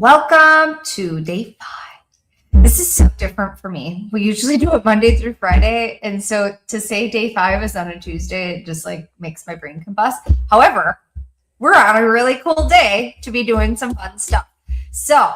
Welcome to day 5. This is so different for me. We usually do it Monday through Friday. And so to say day 5 is on a Tuesday, it just like makes my brain combust. However, we're on a really cool day to be doing some fun stuff. So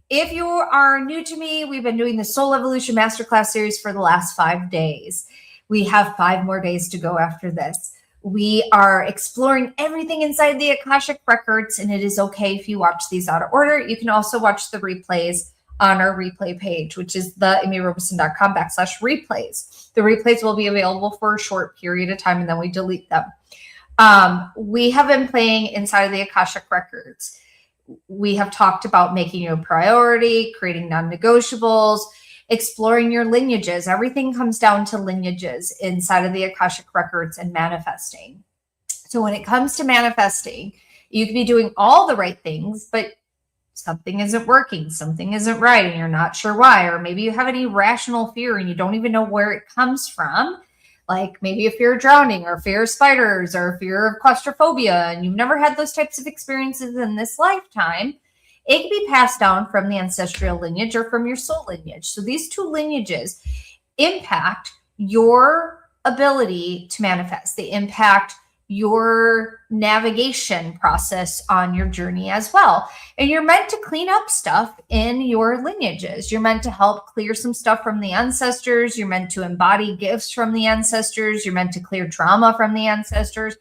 if you are new to me, we've been doing the Soul Evolution Masterclass series for the last 5 days. We have 5 more days to go after this. We are exploring everything inside the Akashic Records, and it is okay if you watch these out of order. You can also watch the replays on our replay page, which is theamyrobeson.com/replays. The replays will be available for a short period of time, and then we delete them. We have been playing inside of the Akashic Records. We have talked about making you a priority, creating non-negotiables, exploring your lineages. Everything comes down to lineages inside of the Akashic Records and manifesting. So when it comes to manifesting, you can be doing all the right things, but something isn't working, something isn't right, and you're not sure why. Or maybe you have an irrational fear and you don't even know where it comes from. Like maybe a fear of drowning or fear of spiders or fear of claustrophobia, and you've never had those types of experiences in this lifetime. It can be passed down from the ancestral lineage or from your soul lineage. So these 2 lineages impact your ability to manifest. They impact your navigation process on your journey as well. And you're meant to clean up stuff in your lineages. You're meant to help clear some stuff from the ancestors. You're meant to embody gifts from the ancestors. You're meant to clear trauma from the ancestors.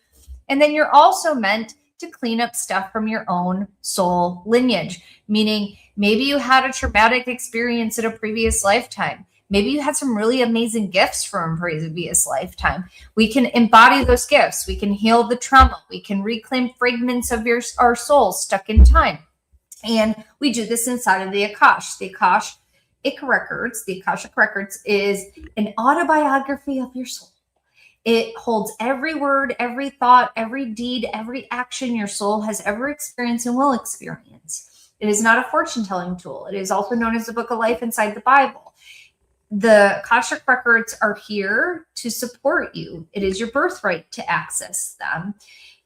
And then you're also meant to clean up stuff from your own soul lineage, meaning maybe you had a traumatic experience in a previous lifetime. Maybe you had some really amazing gifts from a previous lifetime. We can embody those gifts. We can heal the trauma. We can reclaim fragments of our soul stuck in time. And we do this inside of the Akash. The Akashic Records, the Akashic Records is an autobiography of your soul. It holds every word, every thought, every deed, every action your soul has ever experienced and will experience. It is not a fortune-telling tool. It is also known as the Book of Life inside the Bible. The Akashic Records are here to support you. It is your birthright to access them.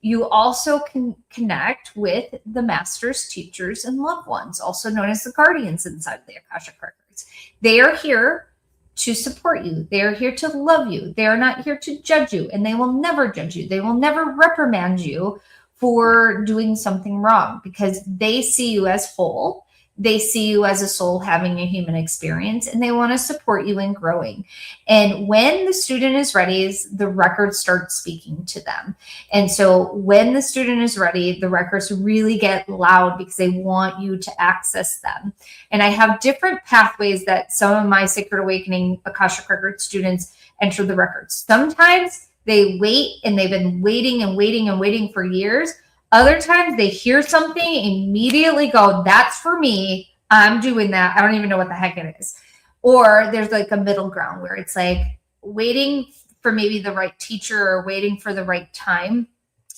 You also can connect with the masters, teachers, and loved ones, also known as the guardians inside the Akashic Records. They are here to support you. They are here to love you. They are not here to judge you, and they will never judge you. They will never reprimand you for doing something wrong because they see you as whole. They see you as a soul having a human experience, and they want to support you in growing. And when the student is ready, the records start speaking to them. And so when the student is ready, the records really get loud because they want you to access them. And I have different pathways that some of my Sacred Awakening Akashic Record students enter the records. Sometimes they wait, and they've been waiting and waiting and waiting for years. Other times they hear something, immediately go, that's for me. I'm doing that. I don't even know what the heck it is. Or there's like a middle ground where it's like waiting for maybe the right teacher or waiting for the right time.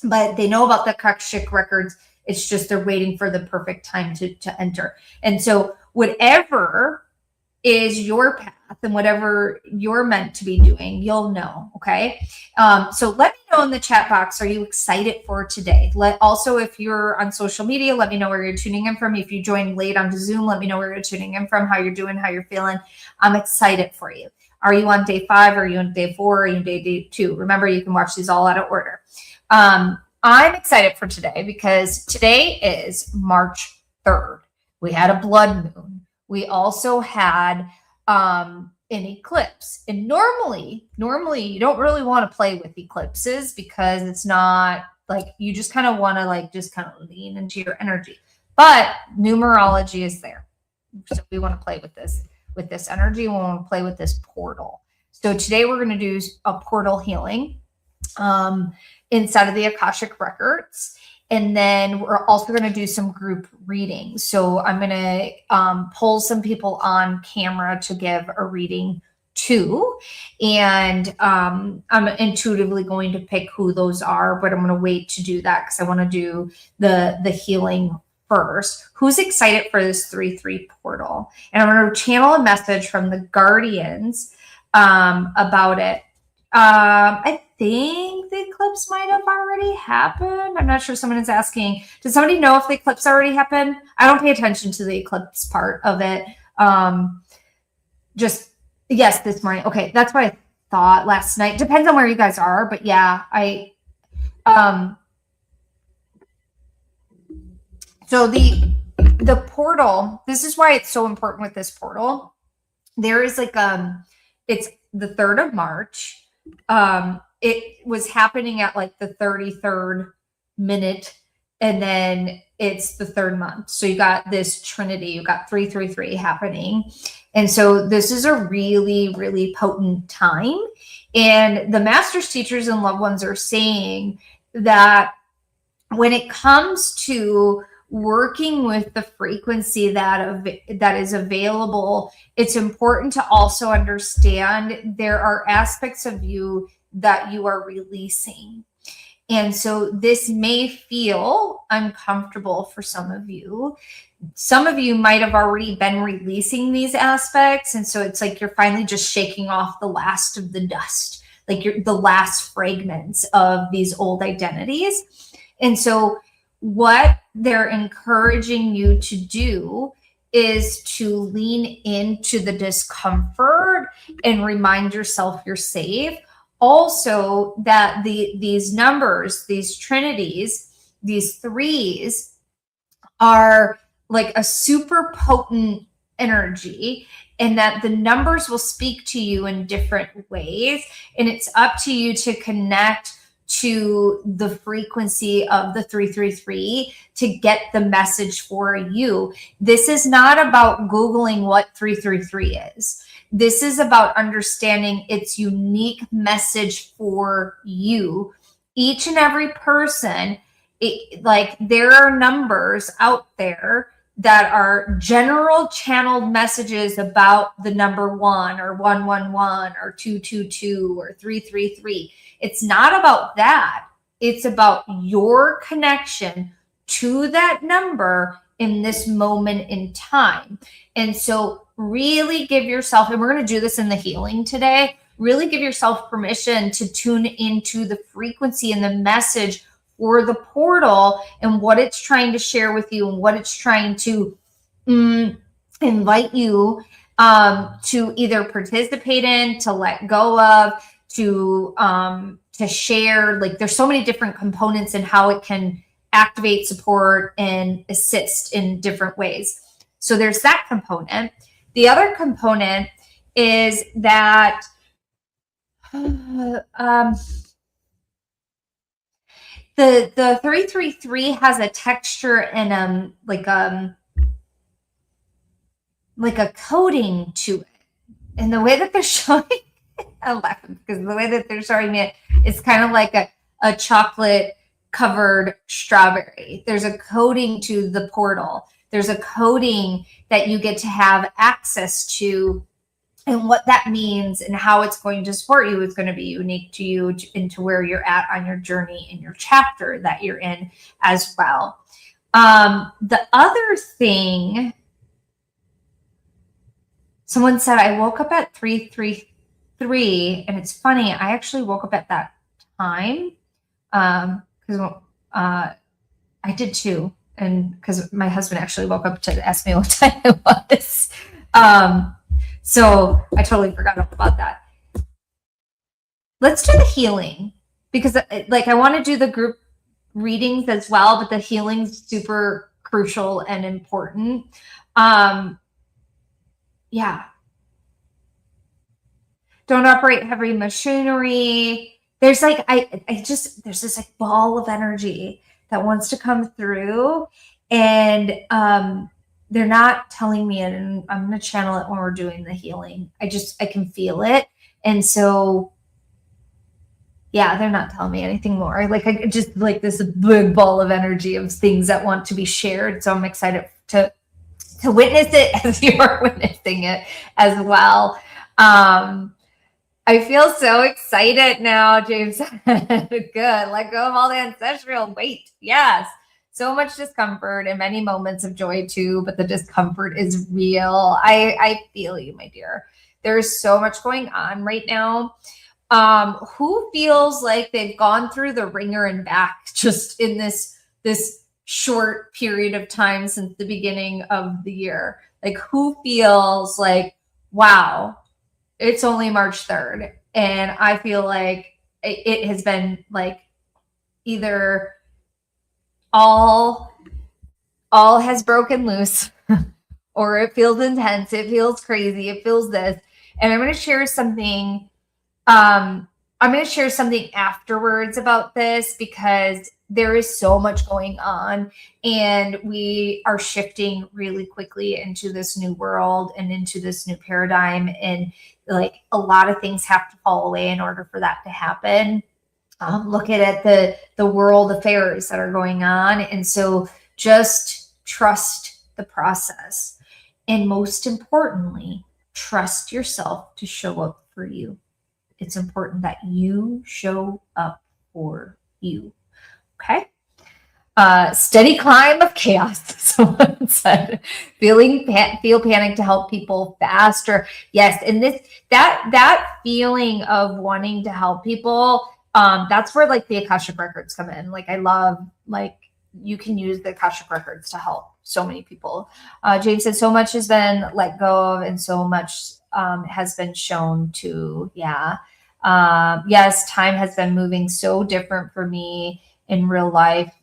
But they know about the Akashic Records. It's just they're waiting for the perfect time to enter. And so whatever is your path and whatever you're meant to be doing, you'll know. Okay. So let me know in the chat box, are you excited for today? Also, if you're on social media, let me know where you're tuning in from. If you joined late onto Zoom, let me know where you're tuning in from, how you're doing, how you're feeling. I'm excited for you. Are you on day 5? Are you on day 4? Are you on day 2? Remember, you can watch these all out of order. I'm excited for today because today is March 3rd. We had a blood moon. We also had an eclipse. And normally you don't really want to play with eclipses because it's not like you just kind of want to like just kind of lean into your energy. But numerology is there. So we want to play with this energy. We want to play with this portal. So today we're going to do a portal healing inside of the Akashic Records. And then we're also going to do some group readings. So I'm going to pull some people on camera to give a reading to. And I'm intuitively going to pick who those are, but I'm going to wait to do that because I want to do the healing first. Who's excited for this 3-3 portal? And I'm going to channel a message from the guardians about it. I think think the eclipse might have already happened. I'm not sure. Someone is asking, does somebody know if the eclipse already happened? I don't pay attention to the eclipse part of it. Just, yes, this morning. Okay, that's what I thought last night. Depends on where you guys are, but yeah, so the portal, this is why it's so important with this portal. There is like, it's the 3rd of March. It was happening at like the 33rd minute, and then it's the 3rd month. So you got this trinity, you got 333 happening. And so this is a really, really potent time. And the masters, teachers, and loved ones are saying that when it comes to working with the frequency that is available, it's important to also understand there are aspects of you that you are releasing. And so this may feel uncomfortable for some of you. Some of you might have already been releasing these aspects. And so it's like you're finally just shaking off the last of the dust, like the last fragments of these old identities. And so what they're encouraging you to do is to lean into the discomfort and remind yourself you're safe. Also, that these numbers, these trinities, these threes are like a super potent energy, and that the numbers will speak to you in different ways. And it's up to you to connect to the frequency of the 333 to get the message for you. This is not about Googling what 333 is. This is about understanding its unique message for you. Each and every person, like there are numbers out there that are general channeled messages about the number 1 or 111 or 222 or 333. It's not about that. It's about your connection to that number in this moment in time. And so really give yourself, and we're going to do this in the healing today, really give yourself permission to tune into the frequency and the message for the portal and what it's trying to share with you and what it's trying to invite you to either participate in, to let go of, to share. Like there's so many different components in how it can activate, support, and assist in different ways. So there's that component. The other component is that the 333 has a texture and like a coding to it. And the way that they're showing, I'm laughing because the way that they're showing it, it's kind of like a chocolate covered strawberry. There's a coding to the portal. There's a coding that you get to have access to, and what that means and how it's going to support you is going to be unique to you and to where you're at on your journey in your chapter that you're in as well. The other thing, someone said, I woke up at 3:33, and it's funny, I actually woke up at that time because I did too, and because my husband actually woke up to ask me what time it was. So I totally forgot about that. Let's do the healing, because like I want to do the group readings as well, but the healing's super crucial and important. Yeah. Don't operate heavy machinery. There's like, there's this like ball of energy that wants to come through, and they're not telling me it, and I'm going to channel it when we're doing the healing. I can feel it. And so, yeah, they're not telling me anything more. Like I just like this big ball of energy of things that want to be shared. So I'm excited to witness it as you are witnessing it as well. I feel so excited now, James. Good. Let go of all the ancestral weight. Yes. So much discomfort and many moments of joy too, but the discomfort is real. I feel you, my dear. There's so much going on right now. Who feels like they've gone through the ringer and back just in this short period of time since the beginning of the year? Like, who feels like, wow, it's only March 3rd, and I feel like it has been like either all has broken loose or it feels intense, it feels crazy, it feels this. And I'm going to share something I'm going to share something afterwards about this, because there is so much going on and we are shifting really quickly into this new world and into this new paradigm. And like a lot of things have to fall away in order for that to happen. Look at the world affairs that are going on. And so just trust the process. And most importantly, trust yourself to show up for you. It's important that you show up for you. Okay. Steady climb of chaos. Someone said, feel panic to help people faster. Yes. And that feeling of wanting to help people, that's where like the Akashic records come in. Like, I love, like, you can use the Akashic records to help so many people. Jane said, so much has been let go of and so much has been shown to, yes, time has been moving so different for me in real life.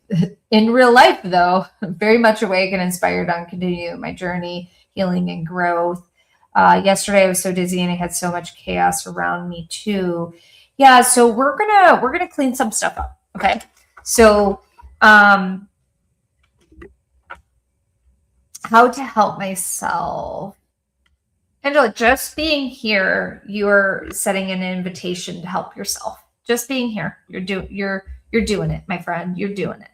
In real life, though, very much awake and inspired on continuing my journey, healing and growth. Yesterday I was so dizzy and I had so much chaos around me too. Yeah, so we're gonna clean some stuff up. Okay, so how to help myself. Angela, just being here, you're setting an invitation to help yourself. Just being here, you're doing it, my friend. You're doing it.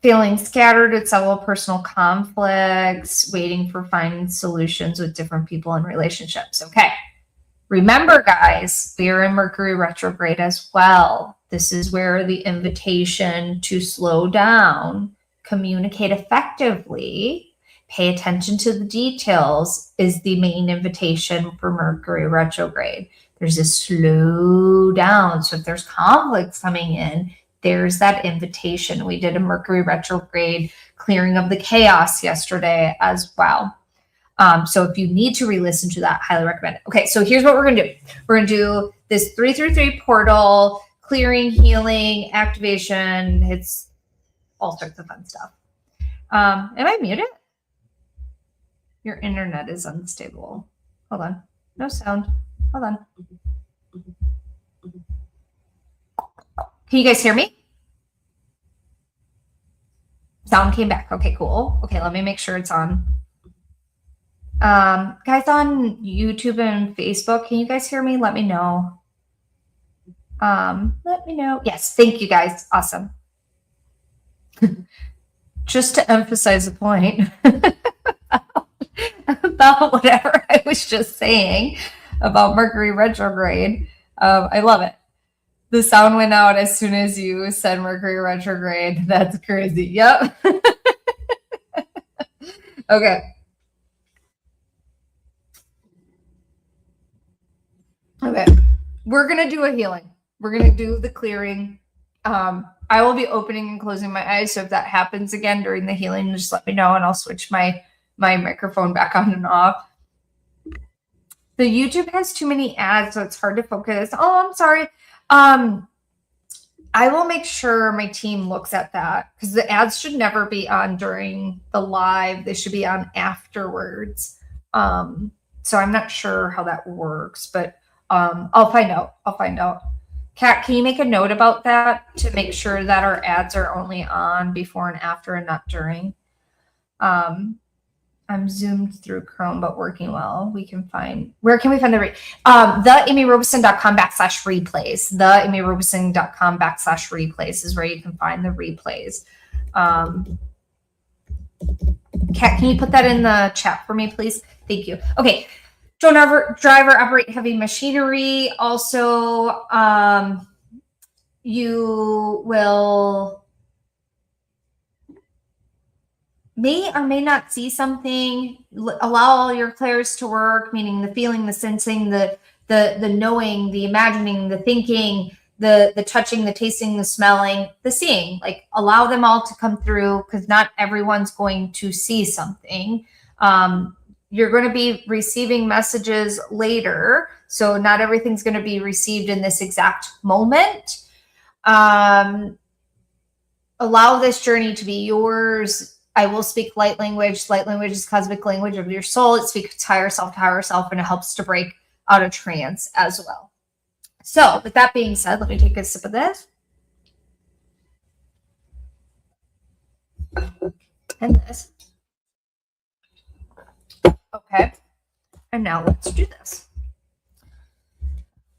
Feeling scattered with several personal conflicts, waiting for finding solutions with different people and relationships. Okay. Remember, guys, we are in Mercury retrograde as well. This is where the invitation to slow down, communicate effectively, pay attention to the details is the main invitation for Mercury retrograde. There's a slow down. So if there's conflicts coming in, there's that invitation. We did a Mercury retrograde clearing of the chaos yesterday as well. So if you need to re-listen to that, highly recommend it. Okay, so here's what we're going to do. We're going to do this 333 portal, clearing, healing, activation. It's all sorts of fun stuff. Am I muted? Your internet is unstable. Hold on. No sound. Hold on. Can you guys hear me? Sound came back. Okay, cool. Okay, let me make sure it's on. Guys on YouTube and Facebook, can you guys hear me? Let me know. Let me know. Yes, thank you guys. Awesome. Just to emphasize the point about whatever I was just saying about Mercury retrograde. I love it. The sound went out as soon as you said Mercury retrograde. That's crazy. Yep. Okay. Okay. We're going to do a healing. We're going to do the clearing. I will be opening and closing my eyes. So if that happens again during the healing, just let me know and I'll switch my microphone back on and off. The YouTube has too many ads, so it's hard to focus. Oh, I'm sorry. I will make sure my team looks at that because the ads should never be on during the live. They should be on afterwards. So I'm not sure how that works, but I'll find out. Kat, can you make a note about that to make sure that our ads are only on before and after and not during? I'm zoomed through Chrome, but working well. Where can we find the theamyrobeson.com/replays. theamyrobeson.com/replays is where you can find the replays. Kat, can you put that in the chat for me, please? Thank you. Okay. Driver operate heavy machinery. Also, you will may or may not see something. Allow all your clairs to work, meaning the feeling, the sensing, the knowing, the imagining, the thinking, the touching, the tasting, the smelling, the seeing. Like, allow them all to come through, because not everyone's going to see something. You're going to be receiving messages later, so not everything's going to be received in this exact moment. Allow this journey to be yours. I will speak light language. Light language is cosmic language of your soul. It speaks higher self to higher self, and it helps to break out of trance as well. So with that being said, let me take a sip of this. And this. Okay. And now let's do this.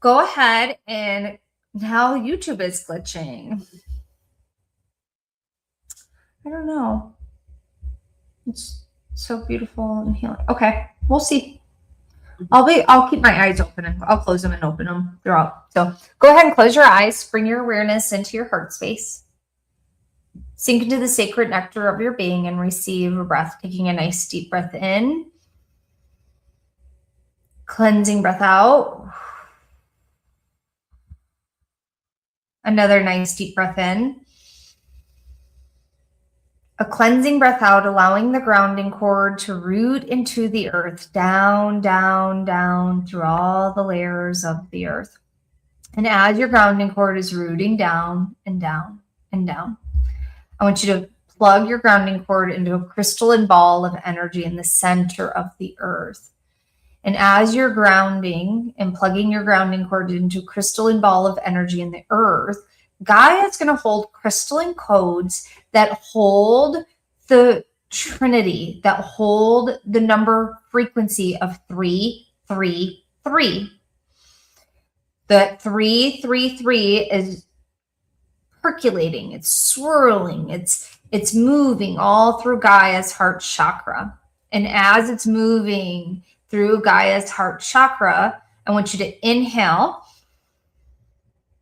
Go ahead, and now YouTube is glitching. I don't know. It's so beautiful and healing. Okay, we'll see. I'll keep my eyes open, and I'll close them and open them throughout. So go ahead and close your eyes. Bring your awareness into your heart space. Sink into the sacred nectar of your being and receive a breath, taking a nice deep breath in. Cleansing breath out. Another nice deep breath in. A cleansing breath out, allowing the grounding cord to root into the earth, down, down, down through all the layers of the earth. And as your grounding cord is rooting down and down and down, I want you to plug your grounding cord into a crystalline ball of energy in the center of the earth. And as you're grounding and plugging your grounding cord into a crystalline ball of energy in the earth, Gaia is going to hold crystalline codes that hold the Trinity, that hold the number frequency of 333. The 333 is percolating, it's swirling, it's moving all through Gaia's heart chakra. And as it's moving through Gaia's heart chakra, I want you to inhale.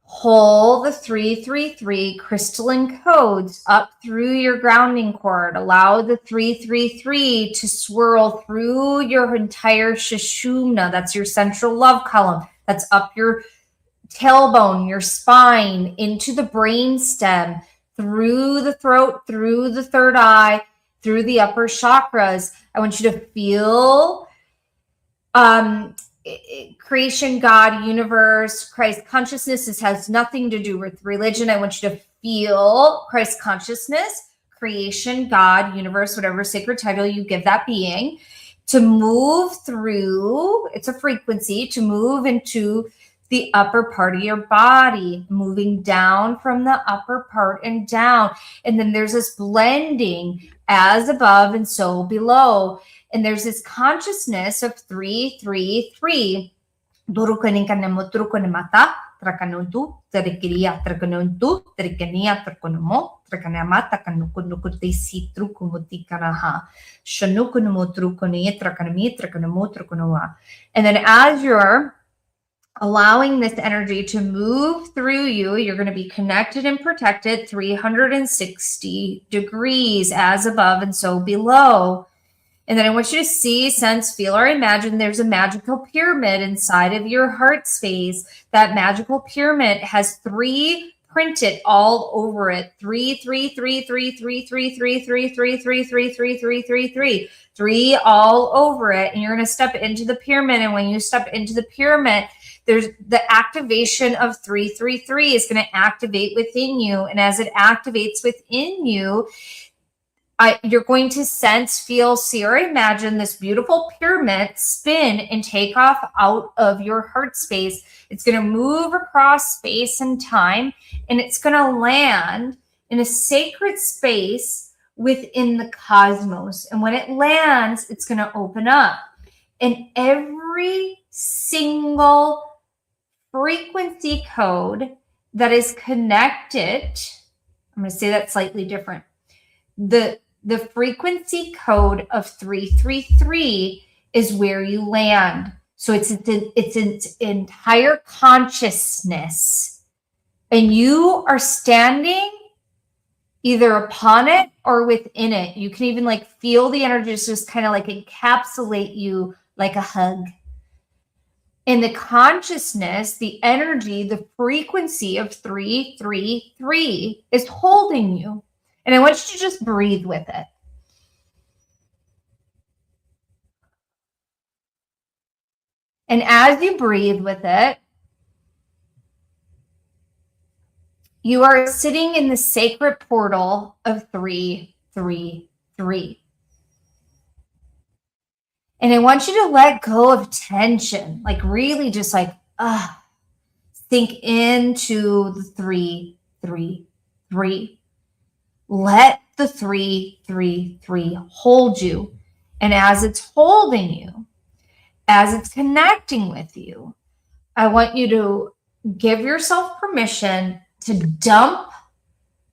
Hold the 333 crystalline codes up through your grounding cord. Allow the 333 to swirl through your entire Sushumna. That's your central love column. That's up your tailbone, your spine, into the brain stem, through the throat, through the third eye, through the upper chakras. I want you to feel creation, God, universe, Christ consciousness. This has nothing to do with religion. I want you to feel Christ consciousness, creation, God, universe, whatever sacred title you give that being, to move through, it's a frequency, to move into the upper part of your body, moving down from the upper part and down. And then there's this blending as above and so below. And there's this consciousness of 333. And then as you're allowing this energy to move through you, you're going to be connected and protected 360 degrees as above and so below. And then I want you to see, sense, feel, or imagine there's a magical pyramid inside of your heart space. That magical pyramid has 3 printed all over it. 3, 3, 3, 3, 3, 3, 3, 3, 3, 3, 3, 3, 3, 3, 3. 3 all over it. And you're going to step into the pyramid. And when you step into the pyramid, there's the activation of 333 is going to activate within you. And as it activates within you, you're going to sense, feel, see, or imagine this beautiful pyramid spin and take off out of your heart space. It's going to move across space and time, and it's going to land in a sacred space within the cosmos. And when it lands, it's going to open up. And every single frequency code that is connected, I'm going to say that slightly different. The frequency code of 333 is where you land. So it's its entire consciousness. And you are standing either upon it or within it. You can even like feel the energy just kind of like encapsulate you like a hug. In the consciousness, the energy, the frequency of 333 is holding you. And I want you to just breathe with it. And as you breathe with it, you are sitting in the sacred portal of 333. And I want you to let go of tension, like really just like, sink into the 333. Let the 333 hold you. And as it's holding you, as it's connecting with you, I want you to give yourself permission to dump,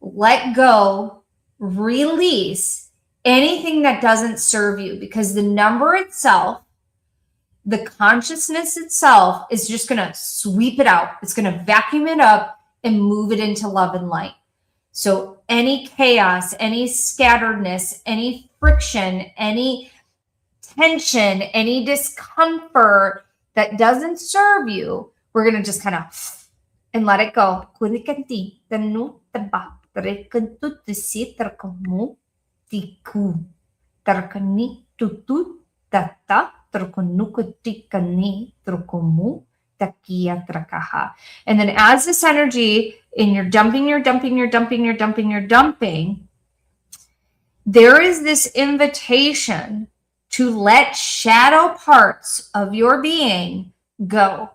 let go, release anything that doesn't serve you, because the number itself, the consciousness itself is just going to sweep it out. It's going to vacuum it up and move it into love and light. So any chaos, any scatteredness, any friction, any tension, any discomfort that doesn't serve you, we're going to just kind of and let it go. And then as this energy, and you're dumping, there is this invitation to let shadow parts of your being go.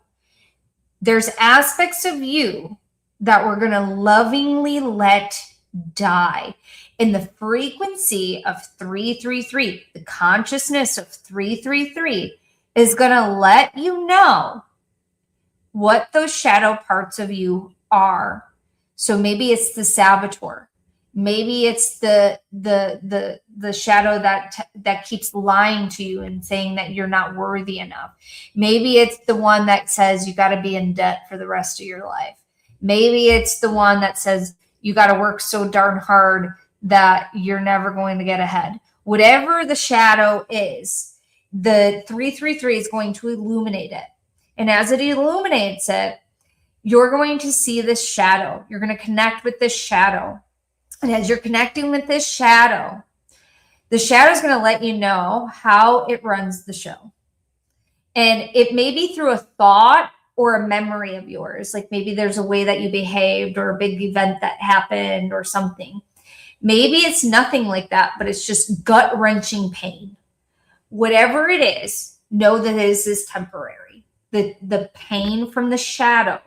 There's aspects of you that we're going to lovingly let die. In the frequency of 333, the consciousness of 333 is going to let you know what those shadow parts of you are. So maybe it's the saboteur. Maybe it's the shadow that keeps lying to you and saying that you're not worthy enough. Maybe it's the one that says you got to be in debt for the rest of your life. Maybe it's the one that says you got to work so darn hard that you're never going to get ahead. Whatever the shadow is, the 333 is going to illuminate it. And as it illuminates it, you're going to see this shadow. You're going to connect with this shadow. And as you're connecting with this shadow, the shadow is going to let you know how it runs the show. And it may be through a thought or a memory of yours. Like maybe there's a way that you behaved or a big event that happened or something. Maybe it's nothing like that, but it's just gut-wrenching pain. Whatever it is, know that it is temporary. The pain from the shadow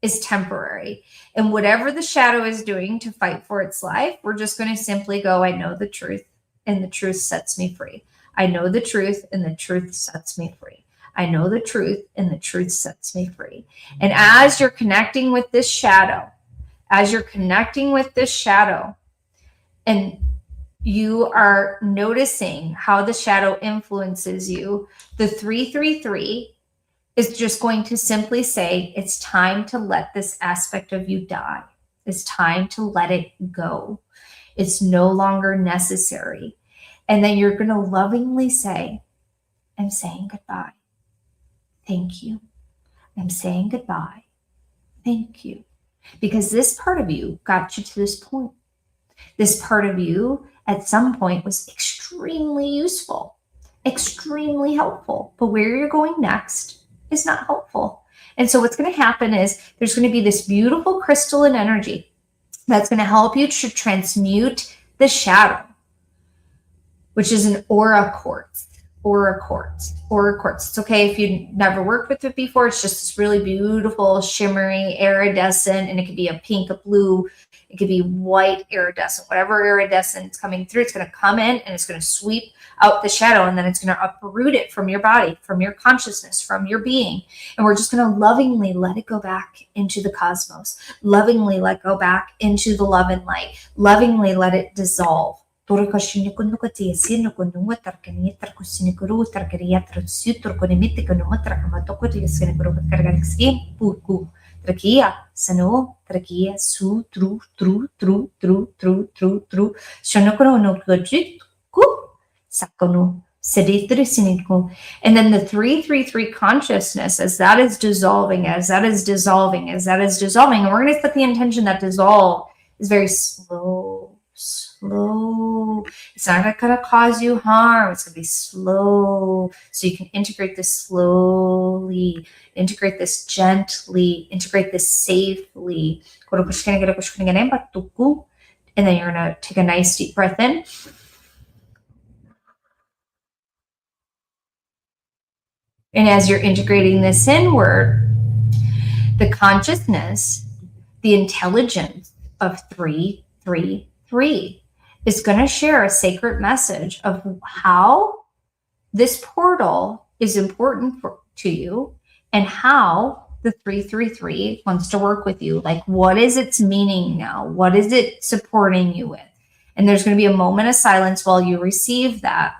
is temporary. And whatever the shadow is doing to fight for its life, we're just going to simply go, I know the truth, and the truth sets me free. I know the truth, and the truth sets me free. I know the truth, and the truth sets me free. And as you're connecting with this shadow, and you are noticing how the shadow influences you, the 333 is just going to simply say, it's time to let this aspect of you die. It's time to let it go. It's no longer necessary. And then you're going to lovingly say, I'm saying goodbye. Thank you. I'm saying goodbye. Thank you. Because this part of you got you to this point. This part of you at some point was extremely useful, extremely helpful. But where you're going next is not helpful. And so what's going to happen is there's going to be this beautiful crystalline energy that's going to help you to transmute the shadow, which is an aura quartz. It's okay if you never worked with it before. It's just this really beautiful, shimmery, iridescent, and it could be a pink, a blue, it could be white iridescent. Whatever iridescent is coming through, it's going to come in and it's going to sweep out the shadow, and then it's going to uproot it from your body, from your consciousness, from your being. And we're just going to lovingly let it go back into the cosmos, lovingly let go back into the love and light, lovingly let it dissolve. Trakia, sano, trakia, su, tru, tru, tru, tru, tru, tru, tru. Shonokono no ku, sakono, seditri siniku. And then the 333 consciousness, as that is dissolving, as that is dissolving, as that is dissolving, and we're going to set the intention that dissolve is very slow, slow. It's not going to cause you harm. It's going to be slow. So you can integrate this slowly, integrate this gently, integrate this safely. And then you're going to take a nice deep breath in. And as you're integrating this inward, the consciousness, the intelligence of 333 is going to share a sacred message of how this portal is important to you and how the 333 wants to work with you. Like, what is its meaning now? What is it supporting you with? And there's going to be a moment of silence while you receive that.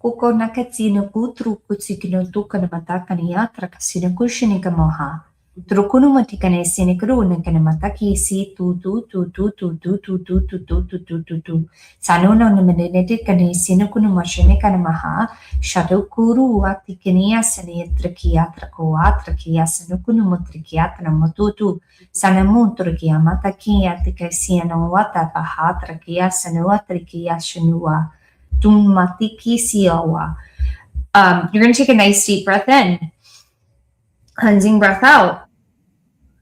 Kuko nakatino kutru kutsikino tukana matakani yatra kasino kushini kamoha. Trukunu matikane sinikru nakane mataki si tu. Sanono namanete kane sinukunu mashine kanamaha. Shadukuru atikania sani trakia sinukunu mutrikiatra matutu. Sanamu trukia mataki atikasiano wata paha trakia sanua trikia shanua. You're going to take a nice deep breath in, cleansing breath out.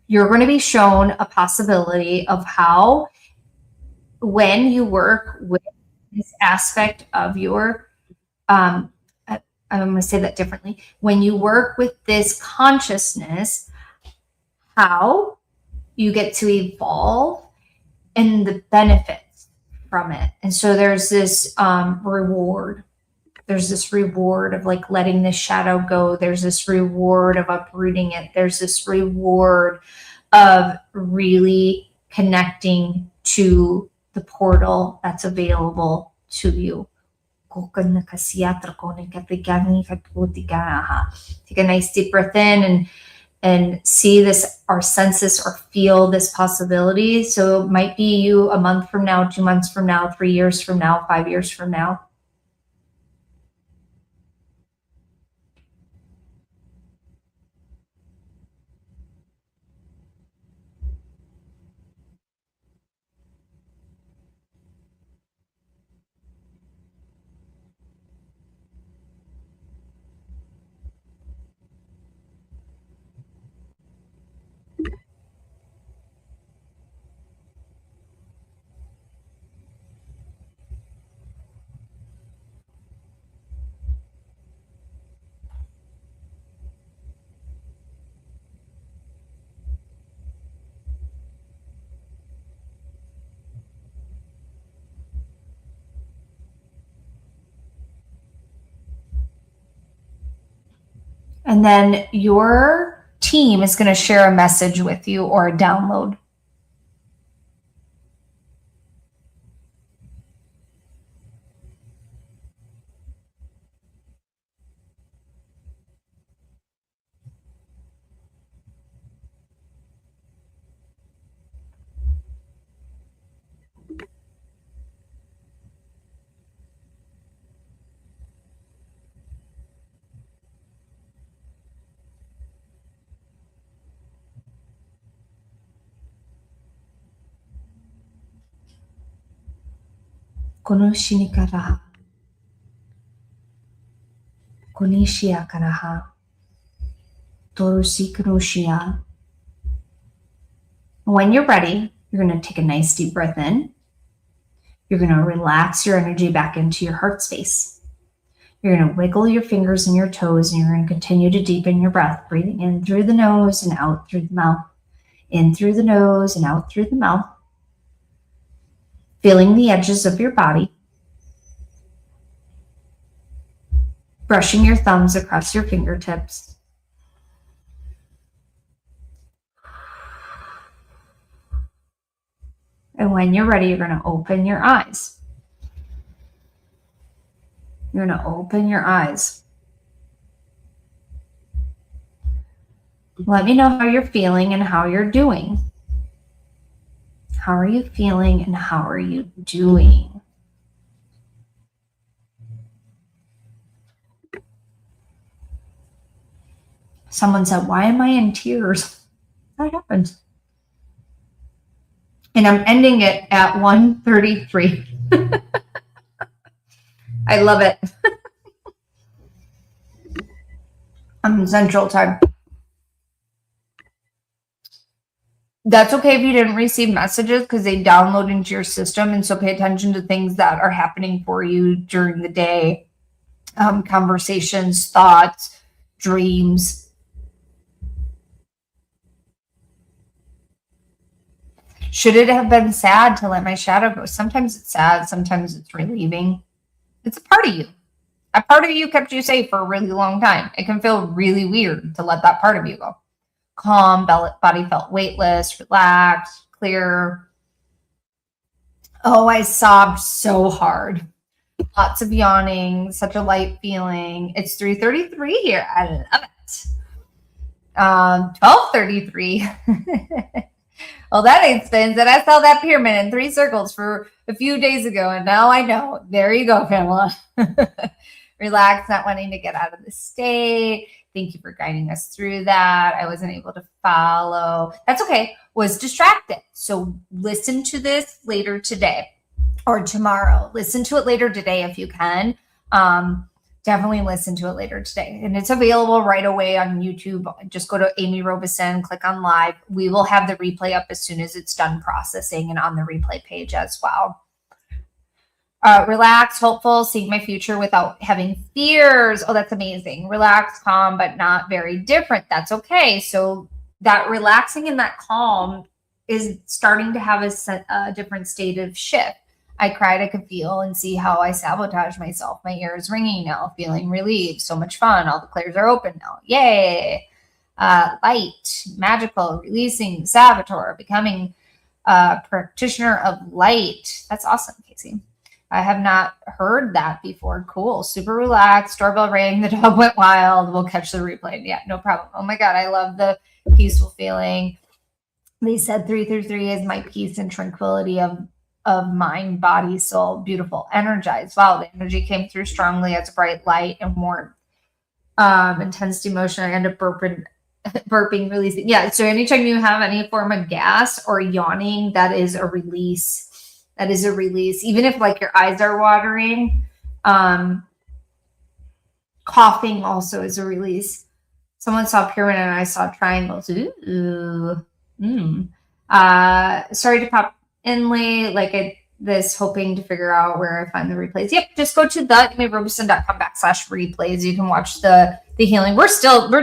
You're going to be shown a possibility of how, when you work with this aspect of your, I'm going to say that differently. When you work with this consciousness, how you get to evolve and the benefits from it. And so there's this reward. There's this reward of like letting the shadow go. There's this reward of uprooting it. There's this reward of really connecting to the portal that's available to you. Take a nice deep breath in and see this or sense this or feel this possibility. So it might be you a month from now, 2 months from now, 3 years from now, 5 years from now. And then your team is going to share a message with you or a download. Konoshini karaha. Konishia karaha. Torusi kanoshia. When you're ready, you're going to take a nice deep breath in. You're going to relax your energy back into your heart space. You're going to wiggle your fingers and your toes, and you're going to continue to deepen your breath, breathing in through the nose and out through the mouth. In through the nose and out through the mouth. Feeling the edges of your body. Brushing your thumbs across your fingertips. And when you're ready, you're going to open your eyes. You're going to open your eyes. Let me know how you're feeling and how you're doing. How are you feeling and how are you doing? Someone said, why am I in tears? That happened. And I'm ending it at 1:33. I love it. I'm Central Time. That's okay if you didn't receive messages because they download into your system. And so pay attention to things that are happening for you during the day. Conversations, thoughts, dreams. Should it have been sad to let my shadow go? Sometimes it's sad. Sometimes it's relieving. It's a part of you. A part of you kept you safe for a really long time. It can feel really weird to let that part of you go. Calm, body felt weightless, relaxed, clear. Oh, I sobbed so hard. Lots of yawning, such a light feeling. It's 3:33 here. I love it. 12:33. Well, that explains that I saw that pyramid in 3 circles for a few days ago, and now I know. There you go, Pamela. Relax, not wanting to get out of the state. Thank you for guiding us through that. I wasn't able to follow. That's okay. Was distracted. So listen to this later today or tomorrow. Listen to it later today if you can. Definitely listen to it later today. And it's available right away on YouTube. Just go to Amy Robeson, click on live. We will have the replay up as soon as it's done processing and on the replay page as well. Relax, hopeful, seeing my future without having fears. Oh, that's amazing. Relax, calm, but not very different. That's okay. So that relaxing and that calm is starting to have a different state of shift. I cried, I could feel and see how I sabotage myself. My ear is ringing now, feeling relieved. So much fun. All the clairs are open now. Yay. Light, magical, releasing, saboteur, becoming a practitioner of light. That's awesome, Casey. I have not heard that before. Cool. Super relaxed. Doorbell rang. The dog went wild. We'll catch the replay. Yeah, no problem. Oh my God. I love the peaceful feeling. They said 333 is my peace and tranquility of mind, body, soul. Beautiful. Energized. Wow. The energy came through strongly as bright light and warmth. Intense emotion. I end up burping, releasing. Yeah. So anytime you have any form of gas or yawning, that is a release. That is a release. Even if like your eyes are watering, coughing also is a release. Someone saw pyramid and I saw triangles. Ooh. Sorry to pop in late, this, hoping to figure out where I find the replays. Yep, just go to theamyrobeson.com/replays. You can watch the healing. We're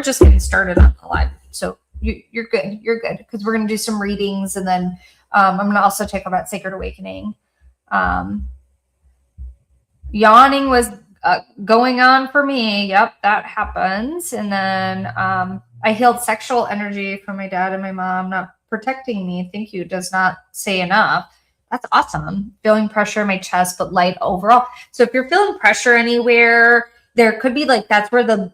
just getting started on the live. So you're good. You're good. Because we're going to do some readings and then I'm going to also talk about Sacred Awakening. Yawning was going on for me. Yep, that happens. And then I healed sexual energy from my dad and my mom not protecting me. Thank you. Does not say enough. That's awesome. Feeling pressure in my chest, but light overall. So if you're feeling pressure anywhere, there could be that's where the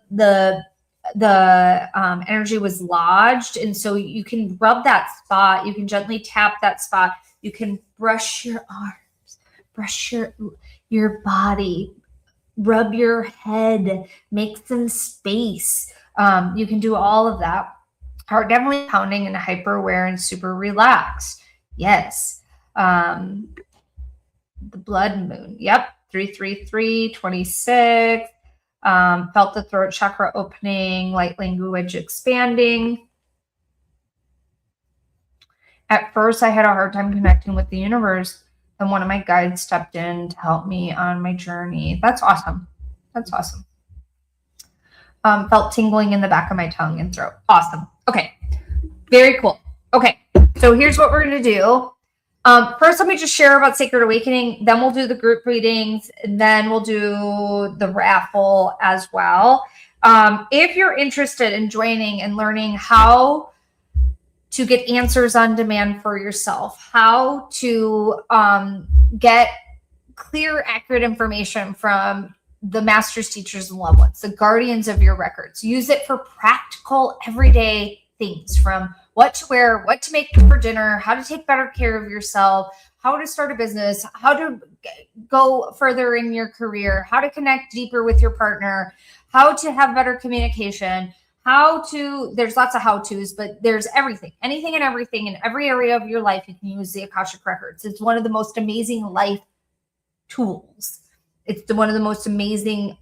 energy was lodged. And so you can rub that spot. You can gently tap that spot. You can brush your arms, brush your body, rub your head, make some space. You can do all of that. Heart definitely pounding and hyper aware and super relaxed. Yes. The blood moon. Yep. 333, 26. Felt the throat chakra opening, light language expanding. At first, I had a hard time connecting with the universe, and one of my guides stepped in to help me on my journey. That's awesome. That's awesome. Felt tingling in the back of my tongue and throat. Awesome. Okay. Very cool. Okay. So here's what we're going to do. First, let me just share about Sacred Awakening. Then we'll do the group readings. And then we'll do the raffle as well. If you're interested in joining and learning how to get answers on demand for yourself, how to get clear, accurate information from the masters, teachers, and loved ones, the guardians of your records. Use it for practical, everyday things, from what to wear, what to make for dinner, how to take better care of yourself, how to start a business, how to go further in your career, how to connect deeper with your partner, how to have better communication, there's lots of how-tos, but there's everything, anything and everything in every area of your life. You can use the Akashic Records. It's one of the most amazing life tools. It's one of the most amazing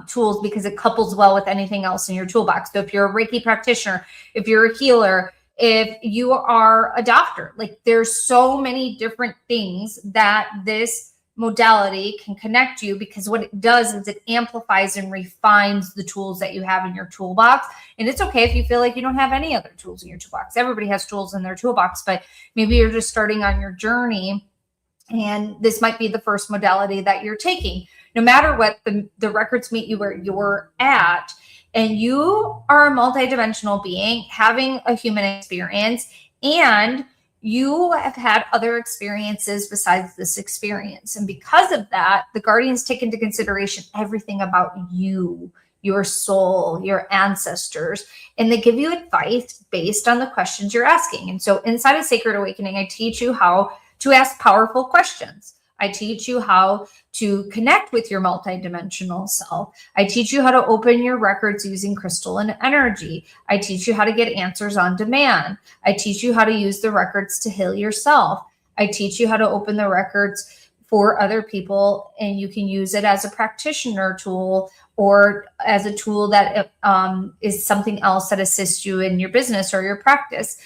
tools because it couples well with anything else in your toolbox. So if you're a Reiki practitioner, if you're a healer, if you are a doctor, like there's so many different things that this modality can connect you, because what it does is it amplifies and refines the tools that you have in your toolbox. And it's okay if you feel like you don't have any other tools in your toolbox. Everybody has tools in their toolbox, but maybe you're just starting on your journey and this might be the first modality that you're taking. No matter what, the records meet you where you're at, and you are a multidimensional being having a human experience, and you have had other experiences besides this experience. And because of that, the guardians take into consideration everything about you, your soul, your ancestors, and they give you advice based on the questions you're asking. And so inside of Sacred Awakening, I teach you how to ask powerful questions. I teach you how to connect with your multidimensional self. I teach you how to open your records using crystal and energy. I teach you how to get answers on demand. I teach you how to use the records to heal yourself. I teach you how to open the records for other people, and you can use it as a practitioner tool or as a tool that is something else that assists you in your business or your practice.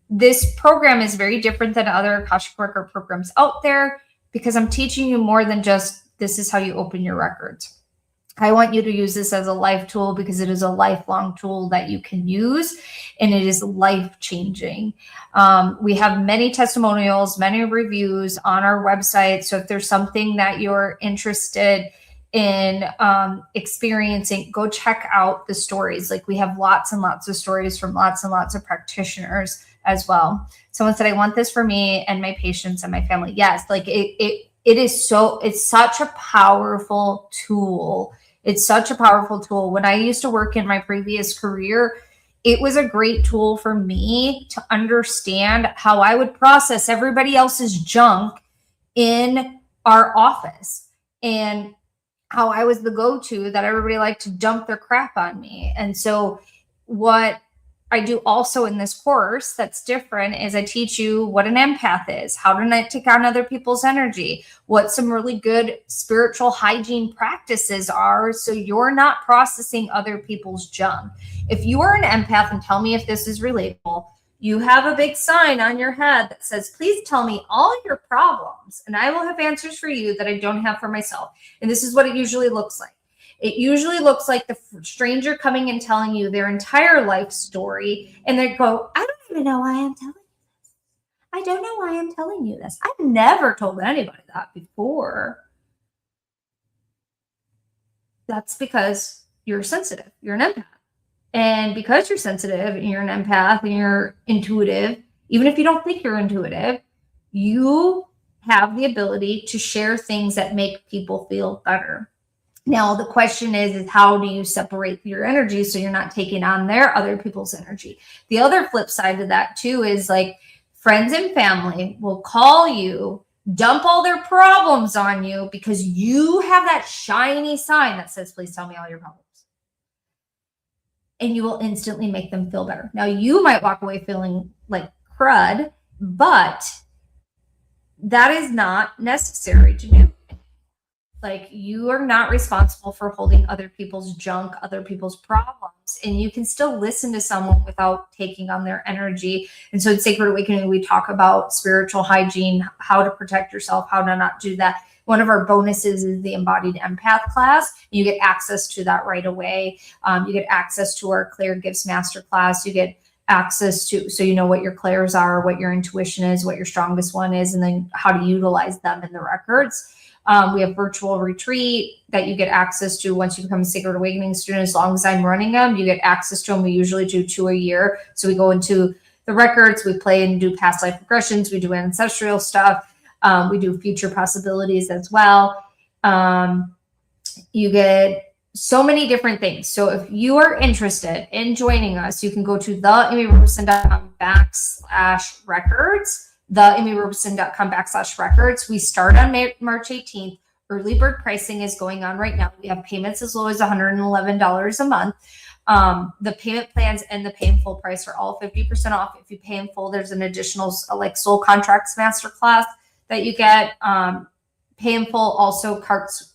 This program is very different than other Akashic Record programs out there because I'm teaching you more than just this is how you open your records. I want you to use this as a life tool because it is a lifelong tool that you can use, and it is life-changing. We have many testimonials, many reviews on our website. So if there's something that you're interested in experiencing, go check out the stories. Like, we have lots and lots of stories from lots and lots of practitioners as well. Someone said, I want this for me and my patients and my family. Yes, like it's such a powerful tool. It's such a powerful tool. When I used to work in my previous career, it was a great tool for me to understand how I would process everybody else's junk in our office, and how I was the go-to that everybody liked to dump their crap on me. And so what I do also in this course that's different is I teach you what an empath is, how to not take on other people's energy, what some really good spiritual hygiene practices are so you're not processing other people's junk. If you are an empath, and tell me if this is relatable, you have a big sign on your head that says, please tell me all your problems and I will have answers for you that I don't have for myself. And this is what it usually looks like. It usually looks like the stranger coming and telling you their entire life story. And they go, I don't even know why I'm telling you this. I don't know why I'm telling you this. I've never told anybody that before. That's because you're sensitive. You're an empath. And because you're sensitive and you're an empath and you're intuitive, even if you don't think you're intuitive, you have the ability to share things that make people feel better. Now, the question is how do you separate your energy so you're not taking on other people's energy? The other flip side of that too is, like, friends and family will call you, dump all their problems on you because you have that shiny sign that says, please tell me all your problems. And you will instantly make them feel better. Now, you might walk away feeling like crud, but that is not necessary to do. Like, you are not responsible for holding other people's junk, other people's problems, and you can still listen to someone without taking on their energy. And so in Sacred Awakening, we talk about spiritual hygiene, how to protect yourself, how to not do that. One of our bonuses is the embodied empath class. You get access to that right away. You get access to our Clear Gifts Masterclass. You get access to, so you know what your clairs are, what your intuition is, what your strongest one is, and then how to utilize them in the records. We have virtual retreat that you get access to once you become a Sacred Awakening student. As long as I'm running them, you get access to them. We usually do 2 a year. So we go into the records, we play and do past life regressions, we do ancestral stuff, we do future possibilities as well. You get so many different things. So if you are interested in joining us, you can go to theamyrobeson.com/records. theamyrobeson.com/records. We start on March 18th. Early bird pricing is going on right now. We have payments as low as $111 a month. The payment plans and the pay in full price are all 50% off. If you pay in full, there's an additional like soul contracts masterclass that you get. Pay in full also cards.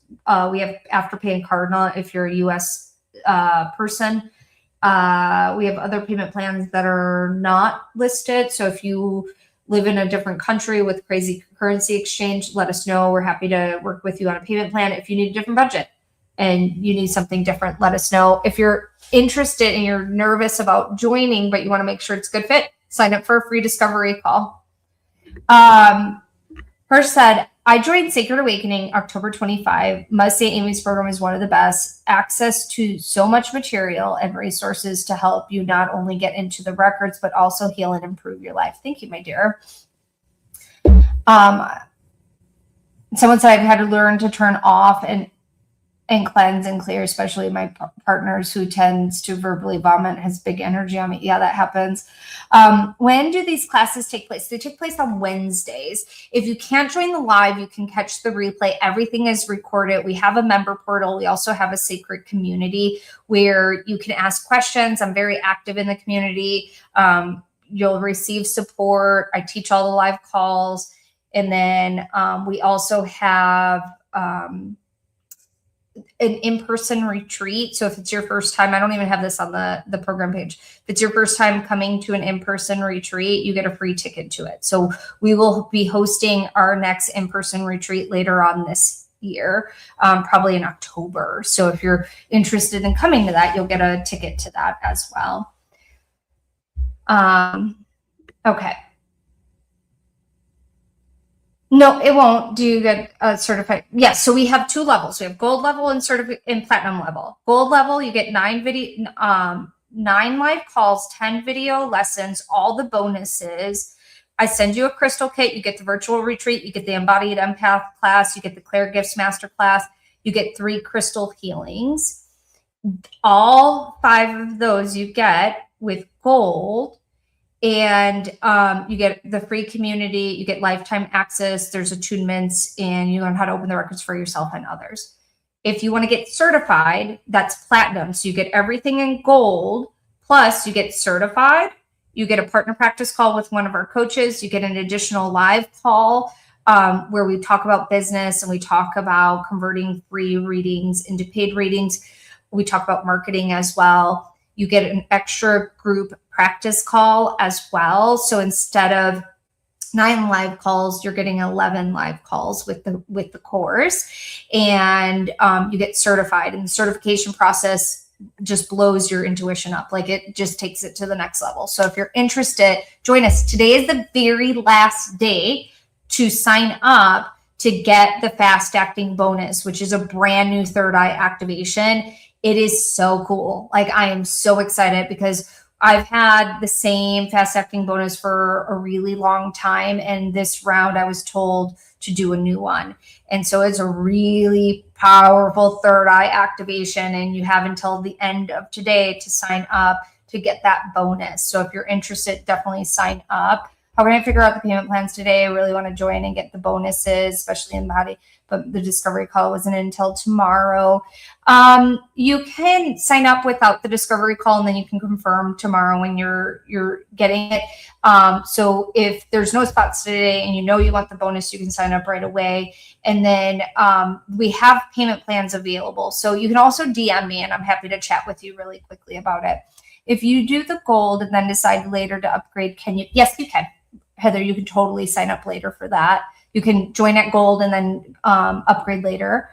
We have Afterpay and Cardinal if you're a US person. We have other payment plans that are not listed. So if you live in a different country with crazy currency exchange, let us know. We're happy to work with you on a payment plan. If you need a different budget and you need something different, let us know. If you're interested and you're nervous about joining, but you want to make sure it's a good fit, sign up for a free discovery call. Her said, I joined Sacred Awakening October 25. Must say Amy's program is one of the best. Access to so much material and resources to help you not only get into the records, but also heal and improve your life. Thank you, my dear. Someone said I've had to learn to turn off and cleanse and clear, especially my partners who tends to verbally vomit, has big energy on me. Yeah, that happens. When do these classes take place? They take place on Wednesdays. If you can't join the live, you can catch the replay. Everything is recorded. We have a member portal. We also have a sacred community where you can ask questions. I'm very active in the community. You'll receive support. I teach all the live calls. And then we also have an in-person retreat. So if it's your first time, I don't even have this on the program page. If it's your first time coming to an in-person retreat, you get a free ticket to it. So we will be hosting our next in-person retreat later on this year, probably in October. So if you're interested in coming to that, you'll get a ticket to that as well. Okay. No, it won't. Do you get certified? Yes. So we have 2 levels. We have gold level and platinum level. Gold level, you get 9 live calls, 10 video lessons, all the bonuses. I send you a crystal kit. You get the virtual retreat. You get the embodied empath class. You get the Clear Gifts Masterclass. You get 3 crystal healings. All 5 of those you get with gold. And you get the free community, you get lifetime access, there's attunements, and you learn how to open the records for yourself and others. If you want to get certified, that's platinum. So you get everything in gold, plus you get certified, you get a partner practice call with one of our coaches, you get an additional live call where we talk about business and we talk about converting free readings into paid readings. We talk about marketing as well. You get an extra group practice call as well. So instead of 9 live calls, you're getting 11 live calls with the course, and you get certified. And the certification process just blows your intuition up. Like, it just takes it to the next level. So if you're interested, join us. Today is the very last day to sign up to get the fast acting bonus, which is a brand new third eye activation. It is so cool. Like, I am so excited because I've had the same fast acting bonus for a really long time. And this round I was told to do a new one. And so it's a really powerful third eye activation. And you have until the end of today to sign up to get that bonus. So if you're interested, definitely sign up. how can I figure out the payment plans today? I really want to join and get the bonuses, especially in body, but the discovery call wasn't until tomorrow. You can sign up without the discovery call, and then you can confirm tomorrow when you're getting it. So if there's no spots today and you know you want the bonus, you can sign up right away. And then we have payment plans available. So you can also DM me, and I'm happy to chat with you really quickly about it. If you do the gold and then decide later to upgrade, can you? Yes, you can. Heather, you can totally sign up later for that. You can join at gold and then upgrade later.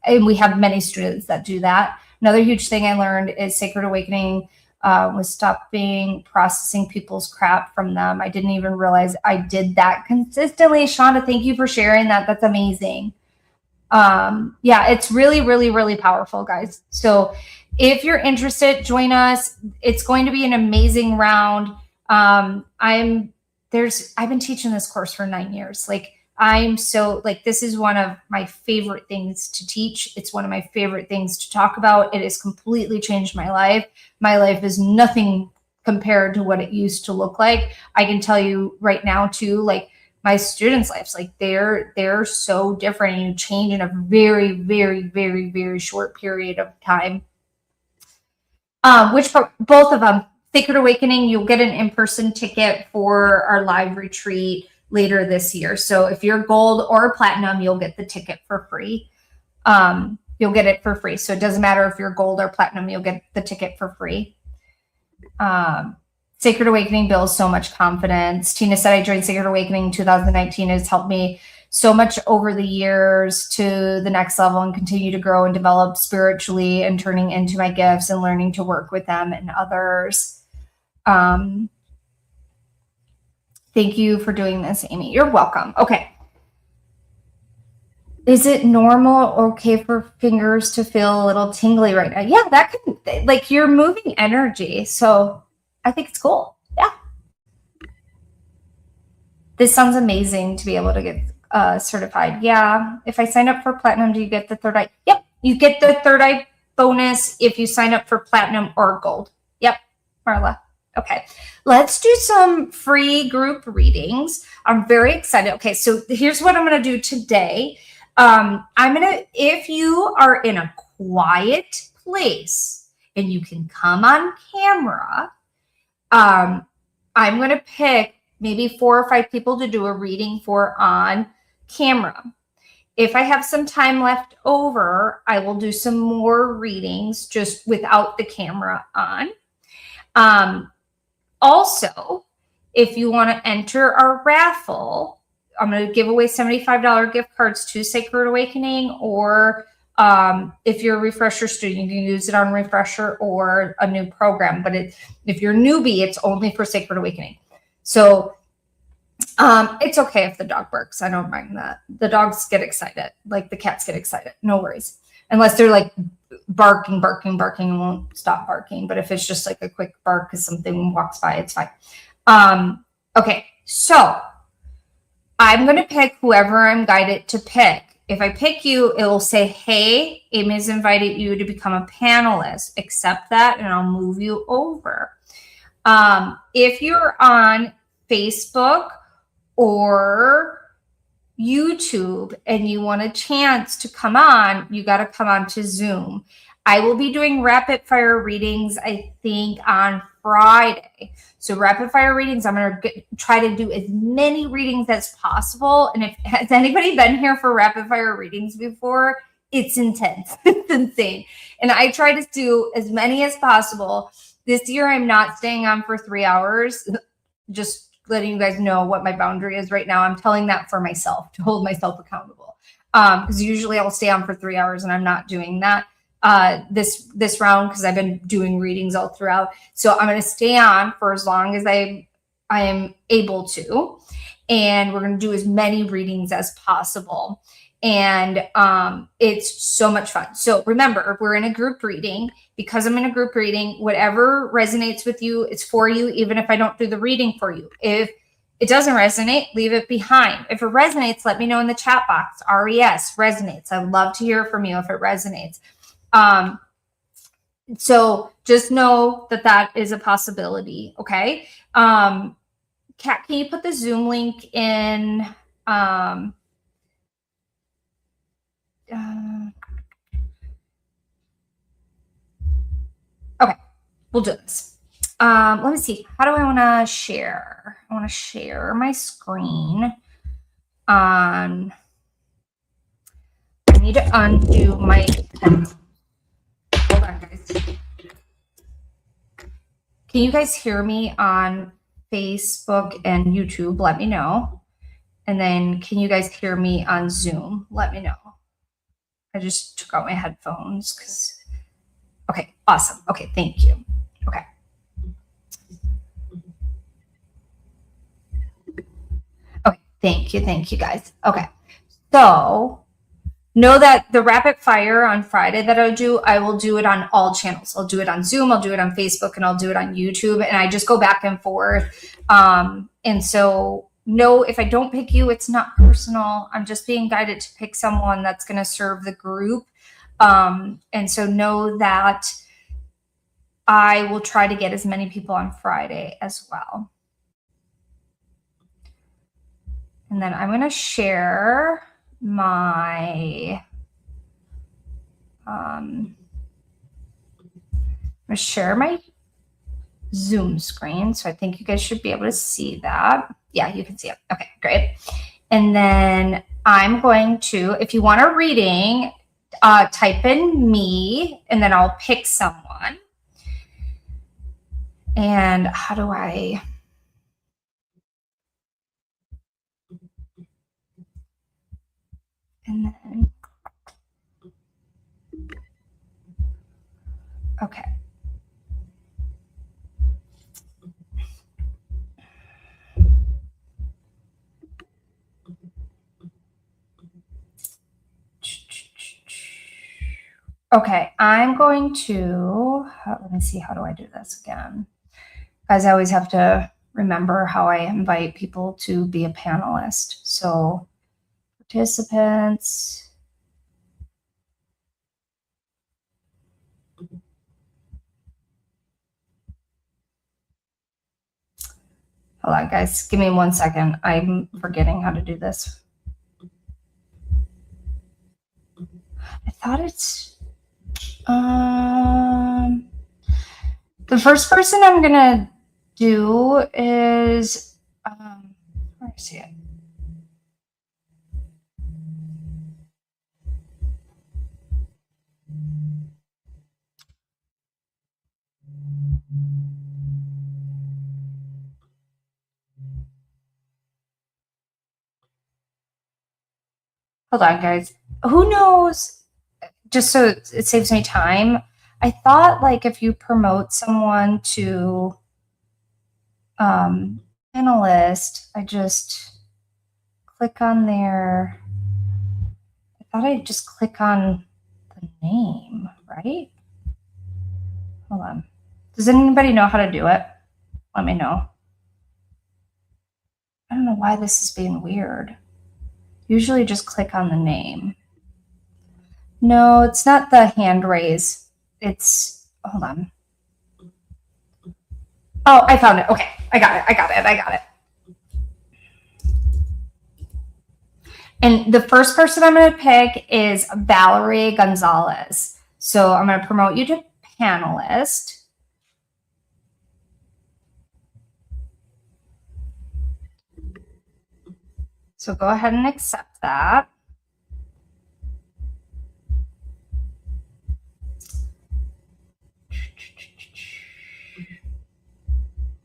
And we have many students that do that. Another huge thing I learned is Sacred Awakening was stopping processing people's crap from them. I didn't even realize I did that consistently. Shonda, thank you for sharing that. That's amazing. Yeah, it's really, really, really powerful, guys. So if you're interested, join us. It's going to be an amazing round. I've been teaching this course for 9 years. This is one of my favorite things to teach. It's one of my favorite things to talk about. It has completely changed my life. My life is nothing compared to what it used to look like. I can tell you right now too, like my students' lives, like they're so different, and you change in a very, very, very, very short period of time. Which for both of them, Sacred Awakening, you'll get an in-person ticket for our live retreat later this year. So if you're gold or platinum, you'll get the ticket for free. You'll get it for free. So it doesn't matter if you're gold or platinum, you'll get the ticket for free. Sacred Awakening builds so much confidence. Tina said, I joined Sacred Awakening in 2019. It has helped me so much over the years to the next level and continue to grow and develop spiritually and turning into my gifts and learning to work with them and others. Thank you for doing this, Amy. You're welcome. Okay. Is it normal, okay for fingers to feel a little tingly right now? Yeah, that could, like, you're moving energy. So I think it's cool. Yeah. This sounds amazing to be able to get certified. Yeah. If I sign up for platinum, do you get the third eye? Yep. You get the third eye bonus if you sign up for platinum or gold. Yep. Marla. Okay, let's do some free group readings. I'm very excited. Okay, so here's what I'm going to do today. If you are in a quiet place and you can come on camera, I'm going to pick maybe 4 or 5 people to do a reading for on camera. If I have some time left over, I will do some more readings just without the camera on. Also, if you want to enter our raffle, I'm going to give away $75 gift cards to Sacred Awakening, or if you're a refresher student, you can use it on refresher or a new program. But if you're newbie, it's only for Sacred Awakening. So it's okay if the dog barks. I don't mind that. The dogs get excited, like the cats get excited. No worries. Unless they're like barking and won't stop barking. But if it's just like a quick bark because something walks by, it's fine. Okay, so I'm going to pick whoever I'm guided to pick. If I pick you, it will say, hey, Amy's invited you to become a panelist. Accept that and I'll move you over. If you're on Facebook or YouTube and you want a chance to come on, you got to come on to Zoom. I will be doing rapid fire readings, I think, on Friday. So rapid fire readings, I'm going to try to do as many readings as possible. And if has anybody been here for rapid fire readings before? It's intense. It's insane. And I try to do as many as possible. This year, I'm not staying on for 3 hours. Just letting you guys know what my boundary is right now. I'm telling that for myself to hold myself accountable. Because usually I'll stay on for 3 hours and I'm not doing that this round because I've been doing readings all throughout. So I'm going to stay on for as long as I am able to. And we're going to do as many readings as possible. And it's so much fun. So remember, we're in a group reading. Because I'm in a group reading, whatever resonates with you, it's for you, even if I don't do the reading for you. If it doesn't resonate, leave it behind. If it resonates, let me know in the chat box. RES, resonates. I'd love to hear from you if it resonates. So just know that that is a possibility, okay? Kat, can you put the Zoom link in? Okay, we'll do this. Let me see. How do I want to share? I want to share my screen on. I need to undo my. Hold on, guys. Can you guys hear me on Facebook and YouTube? Let me know. And then can you guys hear me on Zoom? Let me know. I just took out my headphones because. Okay, awesome. Okay, thank you. Okay. Okay, thank you guys. Okay, so know that the rapid fire on Friday that I will do it on all channels. I'll do it on Zoom, I'll do it on Facebook, and I'll do it on YouTube. And I just go back and forth. And so no, if I don't pick you, it's not personal. I'm just being guided to pick someone that's going to serve the group. And so know that I will try to get as many people on Friday as well. And then I'm going to share my I'm going to share my Zoom screen. So I think you guys should be able to see that. Yeah, you can see it. Okay, great. And then I'm going to, if you want a reading, type in me and then I'll pick someone. And how do I... And then, okay. Okay, I'm going to, let me see, how do I do this again? Guys, I always have to remember how I invite people to be a panelist. So participants. Hold on, guys. Give me 1 second. I'm forgetting how to do this. I thought it's... the first person I'm going to do is... where is it? Hold on, guys. Who knows? Just so it saves me time. I thought like if you promote someone to panelist, I just click on their... I thought I'd just click on the name, right? Hold on. Does anybody know how to do it? Let me know. I don't know why this is being weird. Usually just click on the name. No, it's not the hand raise. It's, hold on. Oh, I found it. Okay, I got it. And the first person I'm going to pick is Valerie Gonzalez. So I'm going to promote you to panelist. So go ahead and accept that.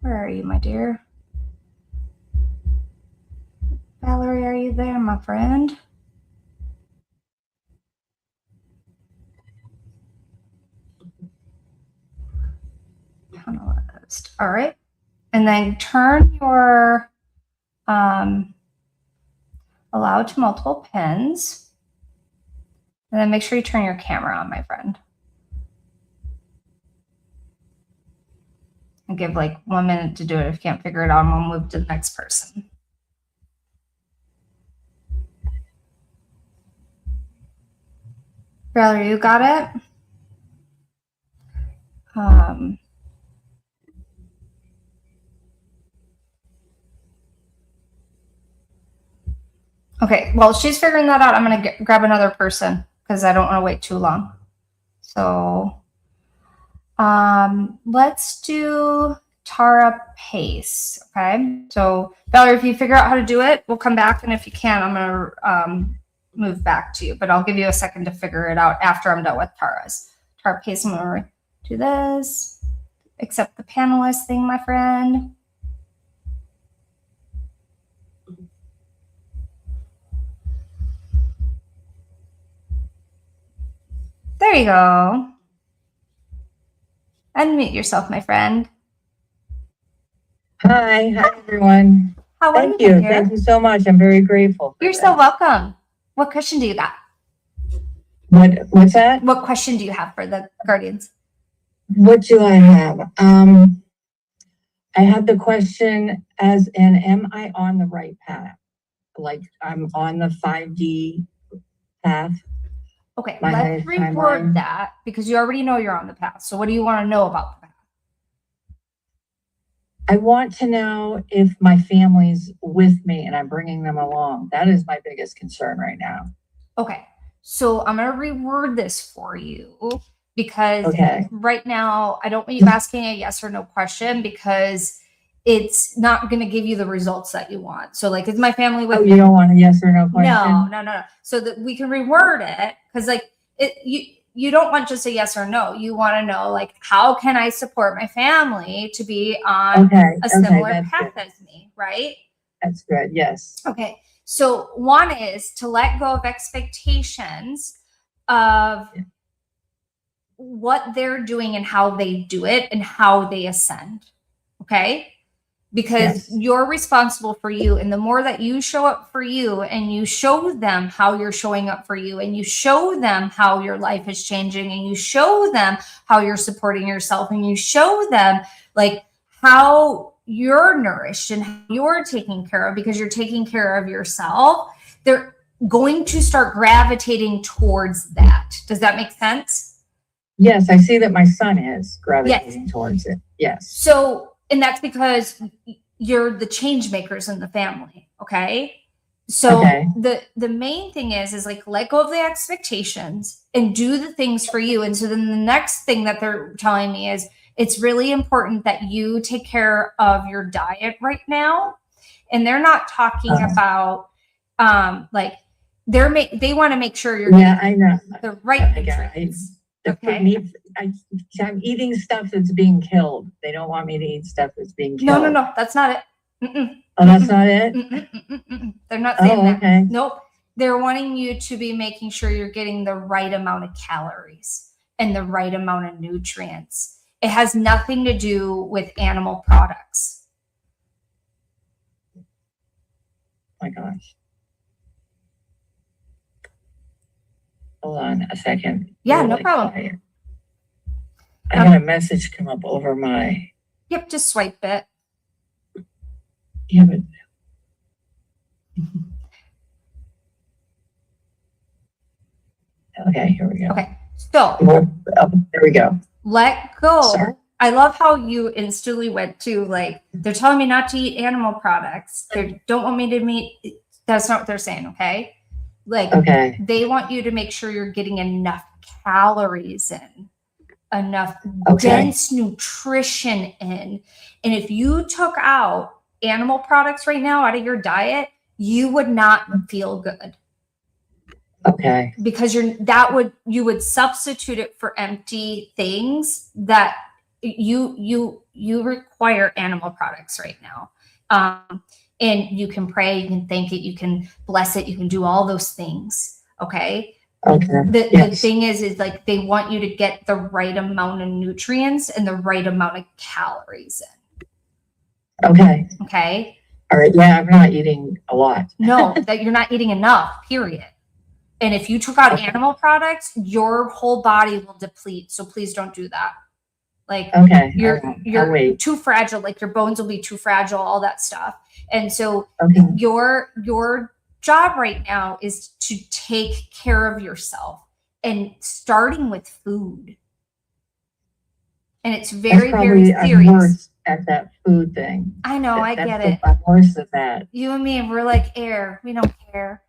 Where are you, my dear? Valerie, are you there, my friend? Panelist. All right. And then turn your allow to multiple pins. And then make sure you turn your camera on, my friend. And give like 1 minute to do it. If you can't figure it out, we'll move to the next person. Valerie, you got it? Okay, well, she's figuring that out. I'm going to grab another person because I don't want to wait too long. So let's do Tara Pace. Okay, so Valerie, if you figure out how to do it, we'll come back. And if you can, I'm going to move back to you, but I'll give you a second to figure it out after I'm done with Tara's. Tara Pace, I'm going to do this. Accept the panelist thing, my friend. There you go. Unmute yourself, my friend. Hi everyone. How are you? Thank you so much. I'm very grateful. You're so welcome. What question do you got? What's that? What question do you have for the guardians? What do I have? I have the question as in, am I on the right path? Like I'm on the 5D path. Okay, let's reword that because you already know you're on the path. So what do you want to know about the path? I want to know if my family's with me and I'm bringing them along. That is my biggest concern right now. Okay, so I'm going to reword this for you because right now I don't want you asking a yes or no question because it's not going to give you the results that you want. So like, is my family with me? You don't want a yes or no question? No. So that we can reword it because like you don't want just a yes or no. You want to know like, how can I support my family to be on a similar path as me, right? That's good. Yes. Okay. So one is to let go of expectations of what they're doing and how they do it and how they ascend. Okay. Because you're responsible for you. And the more that you show up for you and you show them how you're showing up for you and you show them how your life is changing and you show them how you're supporting yourself and you show them like how you're nourished and how you're taken care of because you're taking care of yourself, they're going to start gravitating towards that. Does that make sense? Yes, I see that my son is gravitating towards it. Yes. So, and that's because you're the change makers in the family. Okay. So the main thing is like, let go of the expectations and do the things for you. And so then the next thing that they're telling me is it's really important that you take care of your diet right now. And they're not talking about, like they want to make sure you're getting the right nutrients. I'm eating stuff that's being killed. They don't want me to eat stuff that's being killed. No, that's not it. Mm-mm. Oh, that's not it? They're not saying that. Okay. Nope. They're wanting you to be making sure you're getting the right amount of calories and the right amount of nutrients. It has nothing to do with animal products. Oh my gosh. Hold on a second. Yeah, no problem. Quiet. I had a message come up over my... Yep, just swipe it. Yeah, but... Okay, here we go. Okay, so... there we go. Let go. Sorry. I love how you instantly went to like, they're telling me not to eat animal products. They don't want me to eat... That's not what they're saying, okay? Like, they want you to make sure you're getting enough calories in, enough dense nutrition in. And if you took out animal products right now out of your diet, you would not feel good. Okay. Because you would substitute it for empty things that you require animal products right now. And you can pray, you can thank it, you can bless it, you can do all those things. Okay. The thing is like they want you to get the right amount of nutrients and the right amount of calories in. Okay. All right. Yeah, I'm not eating a lot. No, that you're not eating enough, period. And if you took out animal products, your whole body will deplete. So please don't do that. Like you're too fragile, like your bones will be too fragile, all that stuff. And so your job right now is to take care of yourself and starting with food. And it's very, very serious. at that food thing. I know, I get it. I'm worse at that. You and me, we're like air. We don't care.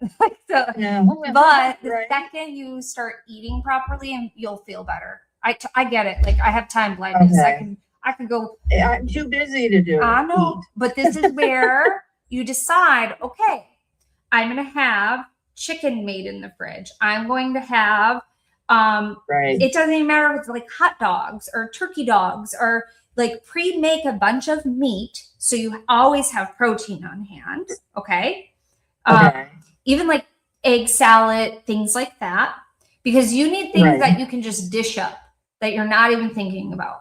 So, Yeah. but the Right. second you start eating properly, and you'll feel better. I get it. Like I have time blindness. Okay. I can go. I'm too busy to do. I know, eat. but this is where you decide. Okay, I'm gonna have chicken made in the fridge. I'm going to have. Right. It doesn't even matter if it's like hot dogs or turkey dogs or like pre-make a bunch of meat so you always have protein on hand. Okay. Okay. Even like egg salad, things like that, because you need things Right. that you can just dish up that you're not even thinking about.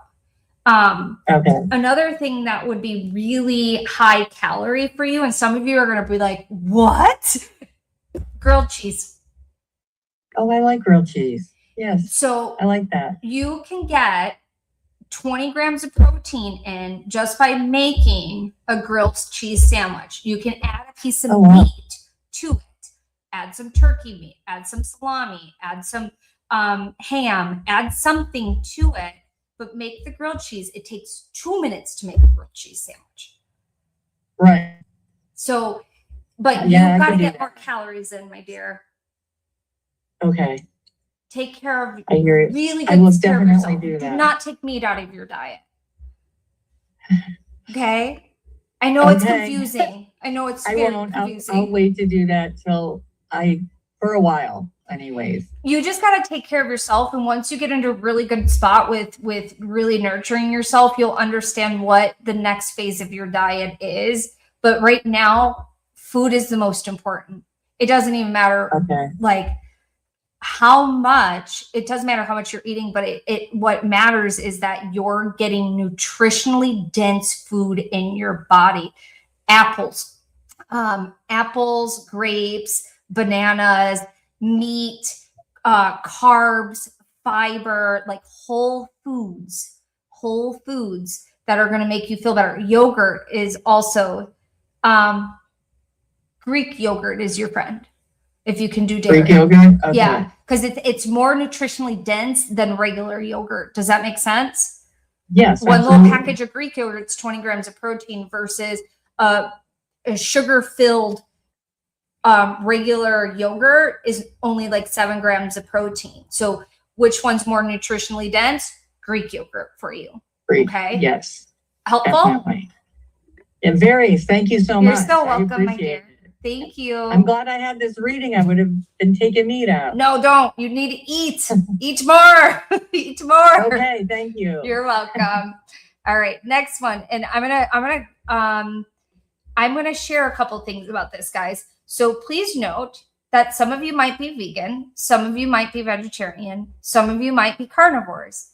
Okay. Another thing that would be really high calorie for you, and some of you are going to be like, what? Grilled cheese. Oh, I like grilled cheese. Yes. So I like that. you can get 20 grams of protein in just by making a grilled cheese sandwich. You can add a piece of meat to it. Add some turkey meat, add some salami, add some ham, add something to it, but make the grilled cheese. It takes 2 minutes to make a grilled cheese sandwich. Right. So, but Yeah, you've got to get that. more calories in, my dear. Okay. Take care of I hear it. really good I will care of definitely yourself. do that. Do not take meat out of your diet. Okay? I know it's confusing. I know it's very confusing. I'll wait to do that for a while anyways. You just got to take care of yourself, and once you get into a really good spot with really nurturing yourself, you'll understand what the next phase of your diet is. But right now, food is the most important. It doesn't even matter like how much, it doesn't matter how much you're eating, but it what matters is that you're getting nutritionally dense food in your body. Apples, grapes, bananas, meat, carbs, fiber, like whole foods that are going to make you feel better. Yogurt is also, Greek yogurt is your friend. If you can do dairy. Greek yogurt? Okay. Yeah, because it's more nutritionally dense than regular yogurt. Does that make sense? Yes. One little package of Greek yogurt, it's 20 grams of protein versus a sugar-filled regular yogurt is only like 7 grams of protein. So which one's more nutritionally dense? Greek yogurt for you. Greek. Okay. Yes. Helpful? Definitely. It varies. Thank you so much. You're so welcome, my dear. Thank you. I'm glad I had this reading. I would have been taking meat out. No, don't. You need to eat. Eat more. Eat more. Okay, thank you. You're welcome. All right, next one. And I'm gonna share a couple things about this, guys. So please note that some of you might be vegan, some of you might be vegetarian, some of you might be carnivores.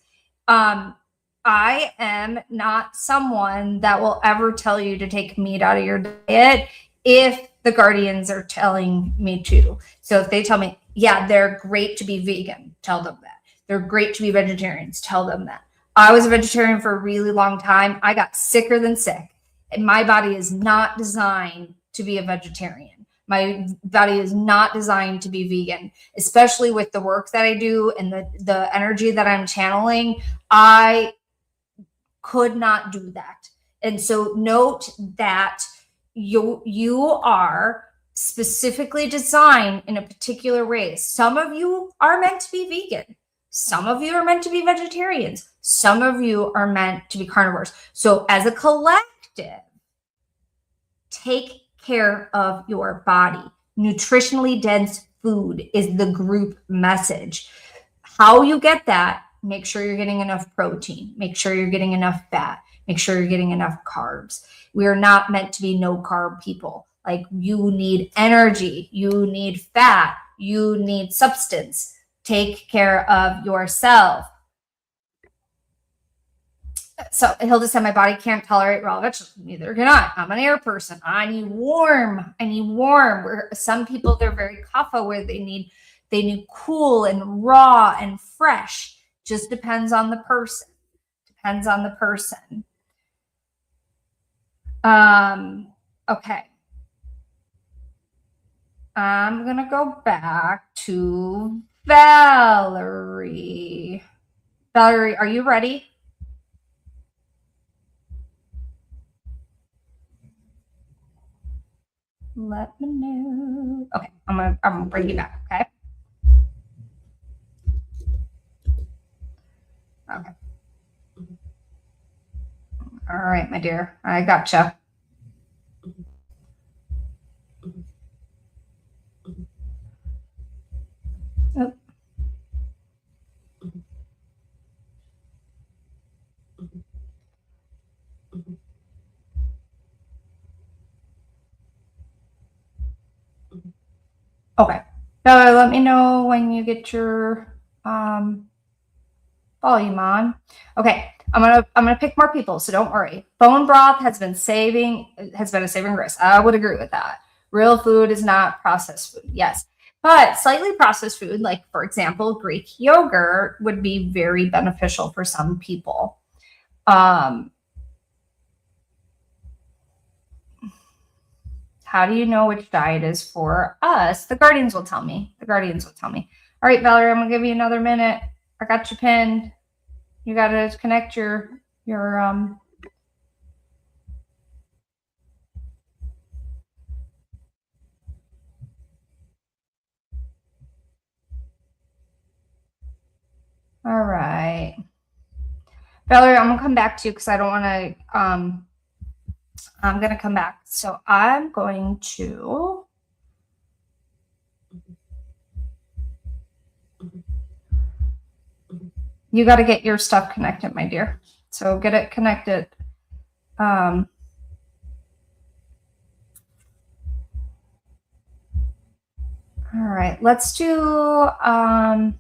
I am not someone that will ever tell you to take meat out of your diet if the guardians are telling me to. So if they tell me, yeah, they're great to be vegan, tell them that. They're great to be vegetarians, tell them that. I was a vegetarian for a really long time. I got sicker than sick. And my body is not designed to be a vegetarian. My body is not designed to be vegan, especially with the work that I do and the energy that I'm channeling. I could not do that. And so note that you are specifically designed in a particular way. Some of you are meant to be vegan. Some of you are meant to be vegetarians. Some of you are meant to be carnivores. So as a collective, take care of your body. Nutritionally dense food is the group message. How you get that, make sure you're getting enough protein. Make sure you're getting enough fat. Make sure you're getting enough carbs. We are not meant to be no carb people. Like, you need energy, you need fat, you need substance. Take care of yourself. So Hilda said, my body can't tolerate raw vegetables. Neither can I. I'm an air person. I need warm. Where some people, they're very kapha, where they need cool and raw and fresh. Just depends on the person. Okay. I'm going to go back to Valerie. Valerie, are you ready? let me know. Okay, I'm gonna bring you back, okay? Okay. All right, my dear. I gotcha. Oh. Okay. So let me know when you get your volume on. Okay. I'm gonna pick more people, so don't worry. Bone broth has been a saving grace. I would agree with that. Real food is not processed food. Yes. But slightly processed food, like for example, Greek yogurt, would be very beneficial for some people. How do you know which diet is for us? The guardians will tell me. The guardians will tell me. All right, Valerie, I'm gonna give you another minute. I got you pinned. You gotta connect your all right. Valerie, I'm gonna come back to you because I don't wanna I'm gonna come back. So I'm going to you got to get your stuff connected, my dear. So get it connected. All right, let's do I'm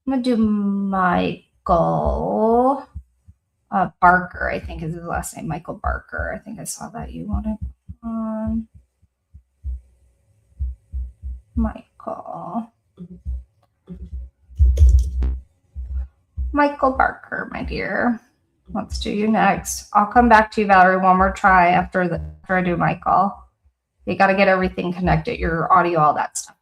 gonna do Michael Barker, I think is his last name. Michael Barker. I think I saw that you wanted Michael Barker, my dear. Let's do you next. I'll come back to you, Valerie, one more try after I do Michael. You got to get everything connected, your audio, all that stuff.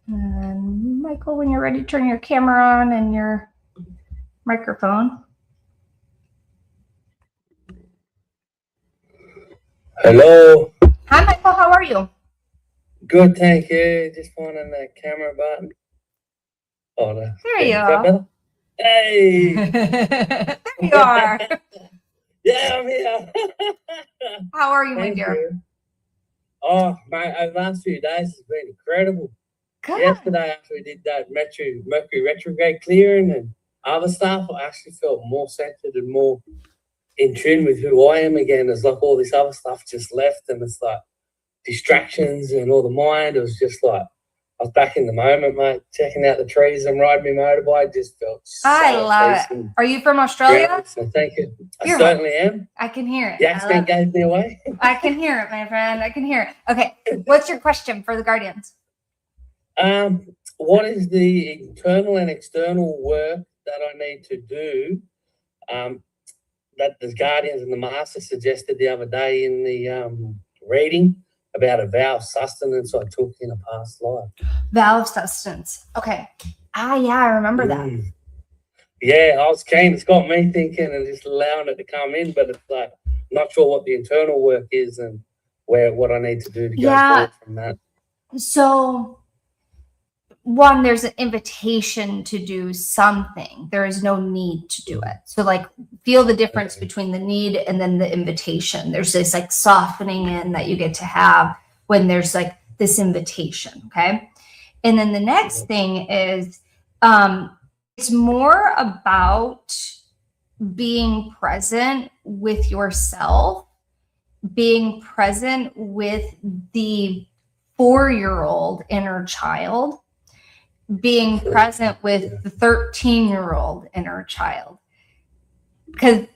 And Michael, when you're ready, turn your camera on and your microphone. Hello. Hi, Michael. How are you? Good, thank you. Just finding the camera button. Oh, no. There you are. Hey. There you are. Yeah, I'm here. How are you, my Thank dear? you. Oh, mate, over the last few days has been incredible. Good. Yesterday, after we did that Mercury retrograde clearing and other stuff, I actually felt more centered and more in tune with who I am again. It's like all this other stuff just left, and it's like distractions and all the mind. It was just like I was back in the moment, mate, checking out the trees and riding my motorbike. Just felt so I love it. Are you from Australia? Yeah, so thank you. You're I certainly am. I can hear it. The accent gave me away. I can hear it, my friend. I can hear it. Okay. What's your question for the guardians? What is the internal and external work that I need to do that the guardians and the master suggested the other day in the reading about a vow of sustenance I took in a past life? Vow of sustenance. Okay. Yeah, I remember that. Yeah, I was keen. It's got me thinking and just allowing it to come in, but it's like not sure what the internal work is and what I need to do to go forward from that. So one, there's an invitation to do something. There is no need to do it. So like feel the difference between the need and then the invitation. There's this like softening in that you get to have when there's like this invitation. Okay. And then the next thing is it's more about being present with yourself, being present with the 4-year-old inner child, being present with the 13-year-old inner child. Because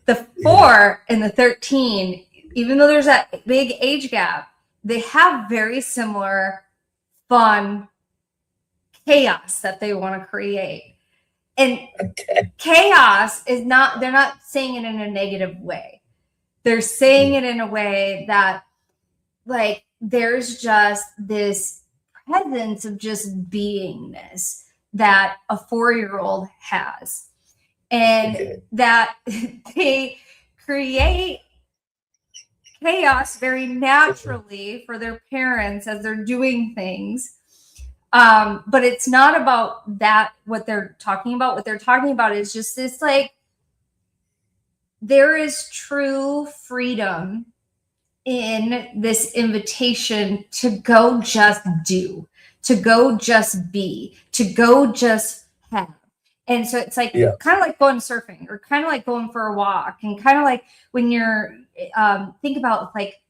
the 4 and the 13, even though there's that big age gap, they have very similar fun chaos that they want to create. And chaos is not, they're not saying it in a negative way. They're saying it in a way that like there's just this presence of just beingness that a 4-year-old has, and Okay. that they create chaos very naturally for their parents as they're doing things. But it's not about that, what they're talking about. What they're talking about is just this, like, there is true freedom in this invitation to go just do, to go just be, to go just have. And so it's like Yeah. kind of like going surfing, or kind of like going for a walk, and kind of like when you're think about, like,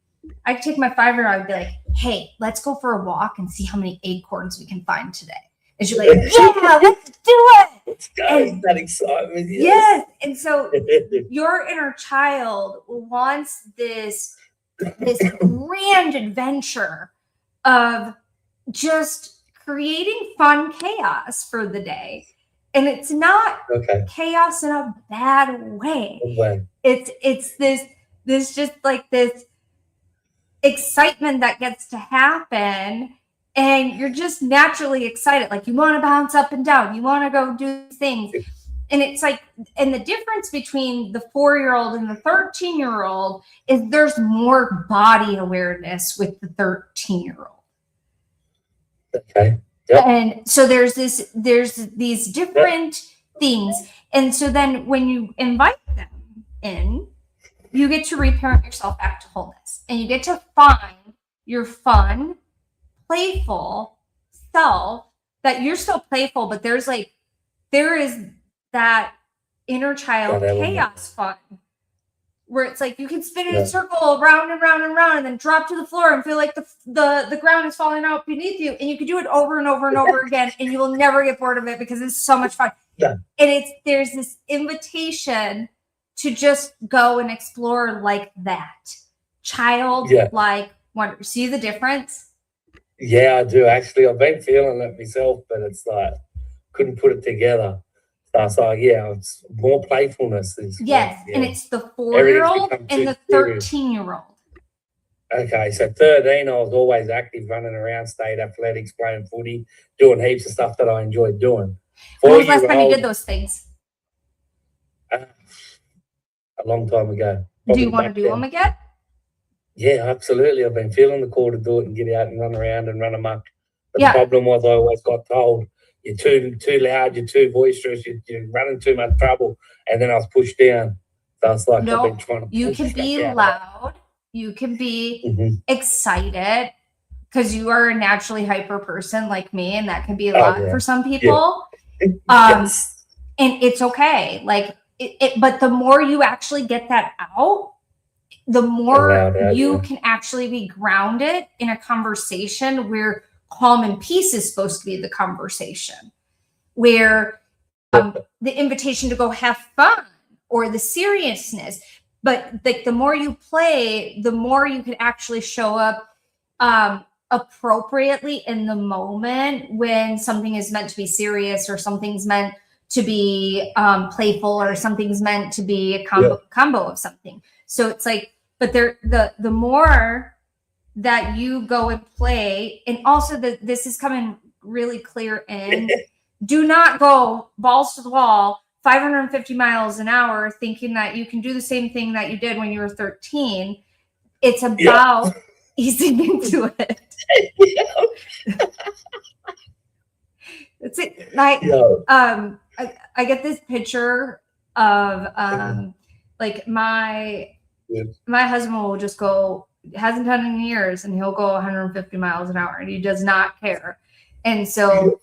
I could take my 5-year-old, I'd be like, hey, let's go for a walk and see how many acorns we can find today. And she's like, yeah, let's do it. Let's go. That excitement. Yes. And so your inner child wants this grand adventure of just creating fun chaos for the day. And it's not Okay. chaos in a bad way. Well, It's this just like this excitement that gets to happen, and you're just naturally excited. Like, you want to bounce up and down, you want to go do things. And it's like, and the difference between the 4-year-old and the 13-year-old is there's more body awareness with the 13-year-old. okay. Yep. And so there's these different things. And so then when you invite them in, you get to reparent yourself back to wholeness, and you get to find your fun, playful self, that you're still playful, but there is that inner child chaos fun, where it's like you can spin in a circle round and round and round, and then drop to the floor and feel like the ground is falling out beneath you, and you can do it over and over and over again, and you will never get bored of it because it's so much fun. Yeah. And there's this invitation to just go and explore like that. Childlike wonder. See the difference? Yeah, I do actually. I've been feeling it myself, but it's like couldn't put it together. So it's like, it's more playfulness. Yes, and it's the 4-year-old and the 13-year-old. Okay, so 13, I was always active, running around, state athletics, playing footy, doing heaps of stuff that I enjoyed doing. When was the last time you did those things? A long time ago. Do you want to do them again? Yeah, absolutely. I've been feeling the call to do it and get out and run around and run amok. But Yeah. the problem was I always got told, you're too loud, you're too boisterous, you're running too much trouble. And then I was pushed down. So it's like No, I've been trying to you push can back be out of loud. You can be Mhm. excited, because you are a naturally hyper person like me, and that can be a Oh, lot yeah. for some people. it. Yes. And it's okay. Like but the more you actually get that out, the more Allowed out, you yeah. can actually be grounded in a conversation where calm and peace is supposed to be the conversation, where the invitation to go have fun, or the seriousness. But like, the more you play, the more you can actually show up appropriately in the moment when something is meant to be serious, or something's meant to be playful, or something's meant to be a combo of something. So it's like, but the more that you go and play, and also this is coming really clear in, do not go balls to the wall 550 miles an hour thinking that you can do the same thing that you did when you were 13. It's about easing into it. That's it. I get this picture of like my husband will just go, hasn't done it in years, and he'll go 150 miles an hour, and he does not care. And so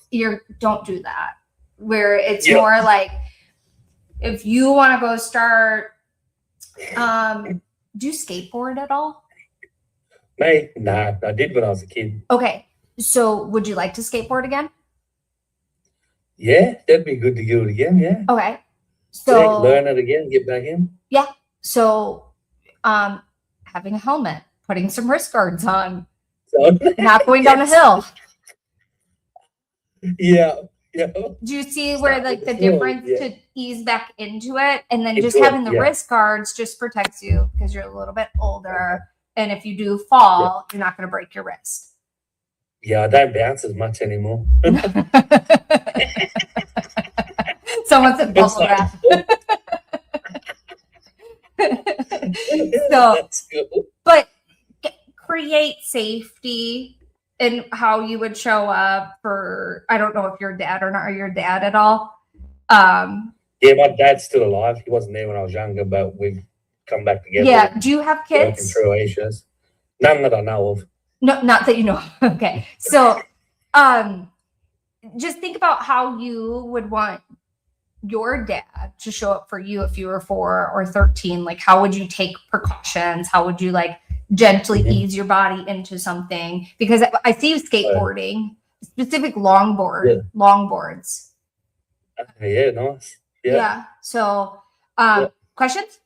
don't do that, where it's more like, if you want to go start, do you skateboard at all? Me? Nah, I did when I was a kid. Okay. So would you like to skateboard again? Yeah, that'd be good to do it again, yeah. Okay. So learn it again, get back in. Yeah. So having a helmet, putting some wrist guards on, not going down a hill. Yeah. Do you see where like the difference to ease back into it? And then just having the wrist guards just protects you because you're a little bit older. And if you do fall, you're not going to break your wrist. Yeah, I don't bounce as much anymore. Someone said It's bubble like, wrap. So, that's cool. but create safety in how you would show up for, I don't know if you're dad or not. Are you your dad at all? Yeah, my dad's still alive. He wasn't there when I was younger, but we've come back together. Yeah. Do you have Working kids? through issues. None that I know of. No, not that you know. Okay. So, just think about how you would want your dad to show up for you if you were 4 or 13. Like, how would you take precautions? How would you like gently ease your body into something? Because I see you skateboarding, specific longboards. Yeah, nice. Yeah. So, questions?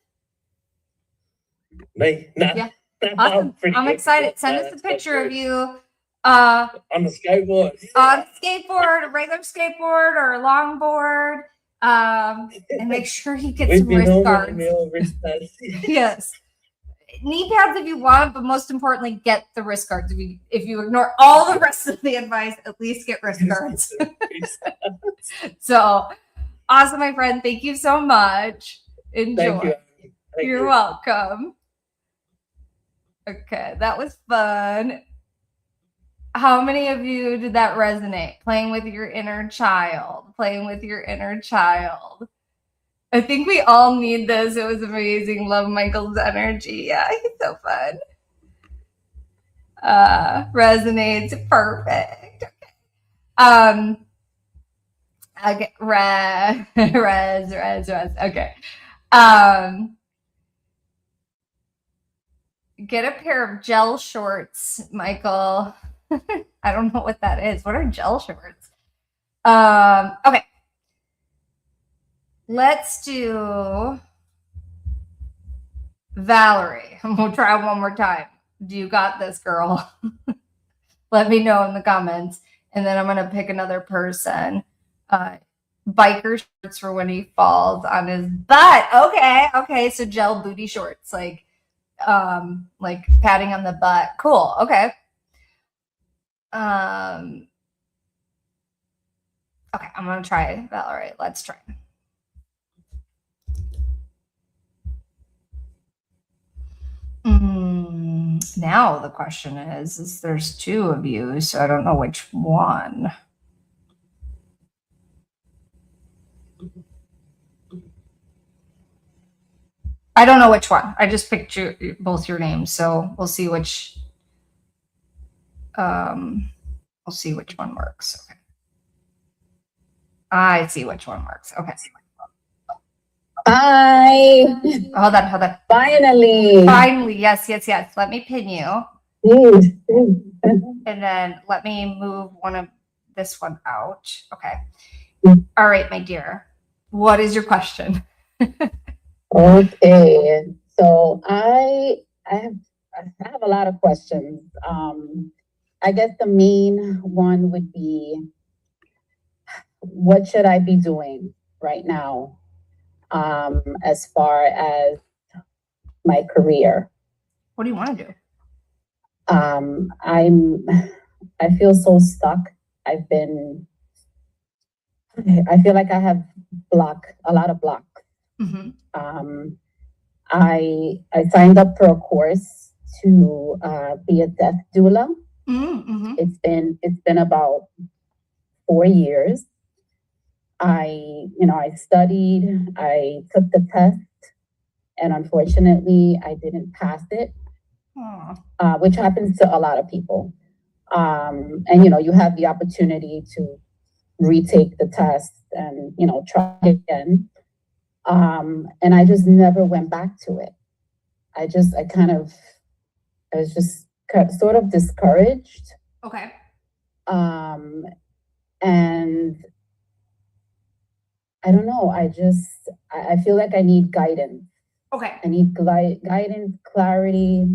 Me? No. Yeah. No, Awesome. pretty I'm good. excited. Send No, us a that's picture of good. you. On the skateboard. On skateboard, a regular skateboard or a longboard, and make sure you get With some me wrist helmet guards. and my old wrist pads. Yes, knee pads if you want, but most importantly, get the wrist guards. If you ignore all the rest of the advice, at least get wrist guards. So awesome, my friend. Thank you so much. Enjoy. Thank you. Thank You're you. welcome. Okay, that was fun. How many of you did that resonate? Playing with your inner child, playing with your inner child. I think we all need this. It was amazing. Love Michael's energy. Yeah, he's so fun. Resonates perfect. Okay. Res. Okay. Get a pair of gel shorts, Michael. I don't know what that is. What are gel shorts? Okay. Let's do Valerie. We'll try one more time. Do you got this, girl? Let me know in the comments. And then I'm going to pick another person. Biker shorts for when he falls on his butt. Okay. So gel booty shorts, like patting on the butt. Cool. Okay. Okay, I'm gonna try Valerie. Let's try. Now the question is there's 2 of you, so I don't know which one. I don't know which one. I just picked both your names, so we'll see which. We'll see which one works. Okay. I see which one works. Okay. Hi. Hold on. Finally. Yes. Let me pin you. Good. And then let me move this one out. Okay. All right, my dear. What is your question? Okay. So I have a lot of questions. I guess the main one would be, what should I be doing right now as far as my career? What do you want to do? I feel so stuck. I feel like I have a lot of blocks. I signed up for a course to be a death doula. It's been about 4 years. I studied, I took the test, and unfortunately I didn't pass it, which happens to a lot of people. And you have the opportunity to retake the test and try again. And I just never went back to it. I was just sort of discouraged. Okay. And I don't know. I feel like I need guidance. Okay. I need guidance, clarity.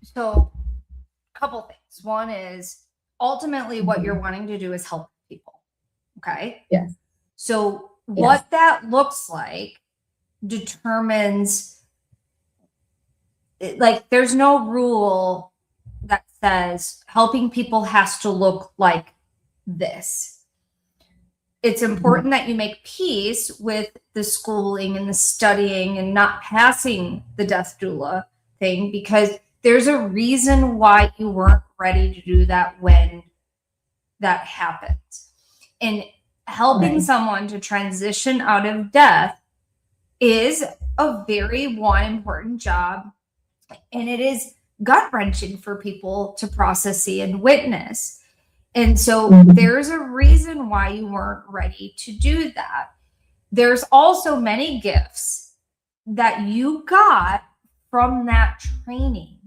So, a couple things. One is ultimately what you're wanting to do is help people. Okay. Yes. So, what that looks like determines, like, there's no rule that says helping people has to look like this. It's important that you make peace with the schooling and the studying and not passing the death doula thing, because there's a reason why you weren't ready to do that when that happened. And helping someone to transition out of death is a very important job, and it is gut-wrenching for people to process, see, and witness. And so there's a reason why you weren't ready to do that. There's also many gifts that you got from that training.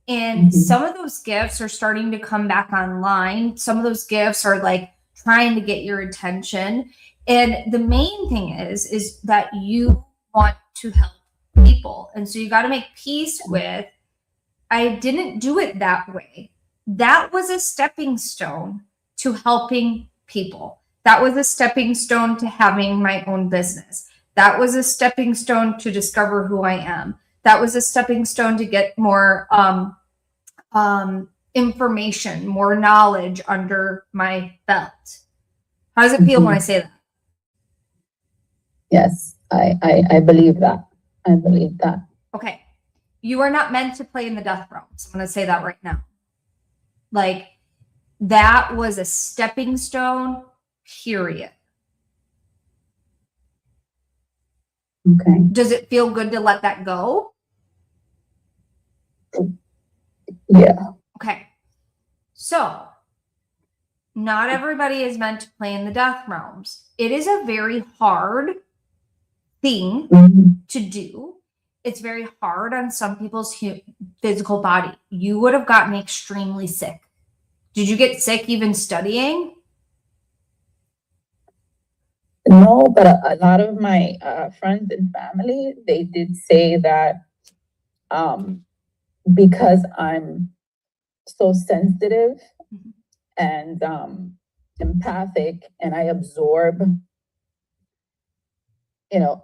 And some of those gifts are starting to come back online. Some of those gifts are like trying to get your attention. And the main thing is that you want to help people. And so you got to make peace with, I didn't do it that way. That was a stepping stone to helping people. That was a stepping stone to having my own business. That was a stepping stone to discover who I am. That was a stepping stone to get more information, more knowledge under my belt. How does it feel when I say that? Yes, I believe that. I believe that. Okay. You are not meant to play in the death realms. I'm going to say that right now. Like, that was a stepping stone, period. Okay. Does it feel good to let that go? Yeah. Okay. So, not everybody is meant to play in the death realms. It is a very hard thing to do. It's very hard on some people's physical body. You would have gotten extremely sick. Did you get sick even studying? No, but a lot of my friends and family, they did say that because I'm so sensitive and empathic, and I absorb,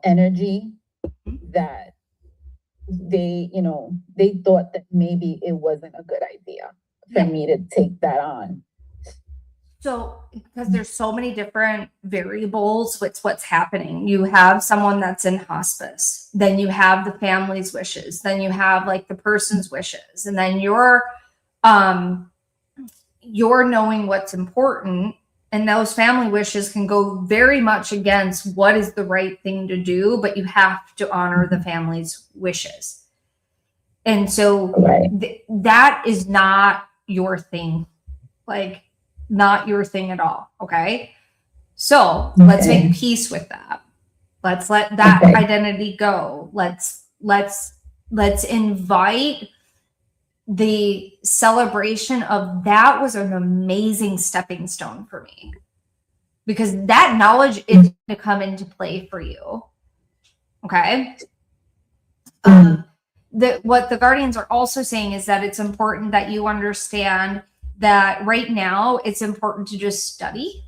energy, that they thought that maybe it wasn't a good idea for me to take that on. So, because there's so many different variables with what's happening. You have someone that's in hospice, then you have the family's wishes, then you have like the person's wishes, and then you're knowing what's important, and those family wishes can go very much against what is the right thing to do, but you have to honor the family's wishes. And so that is not your thing. Like, not your thing at all. Okay. So let's make peace with that. Let's let that identity go. Let's invite the celebration of that. Was an amazing stepping stone for me, because that knowledge is going to come into play for you. Okay. What the guardians are also saying is that it's important that you understand that right now it's important to just study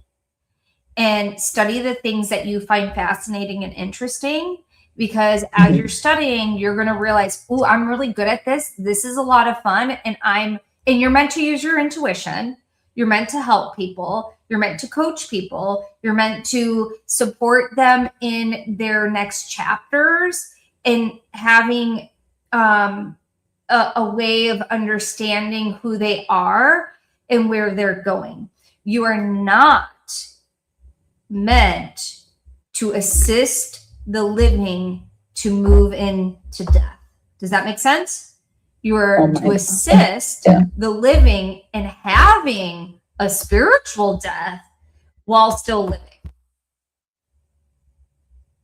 the things that you find fascinating and interesting, because as you're studying, you're going to realize, oh, I'm really good at this. This is a lot of fun. And you're meant to use your intuition. You're meant to help people. You're meant to coach people. You're meant to support them in their next chapters, and having a way of understanding who they are and where they're going. You are not meant to assist the living to move into death. Does that make sense? You are to assist the living in having a spiritual death while still living.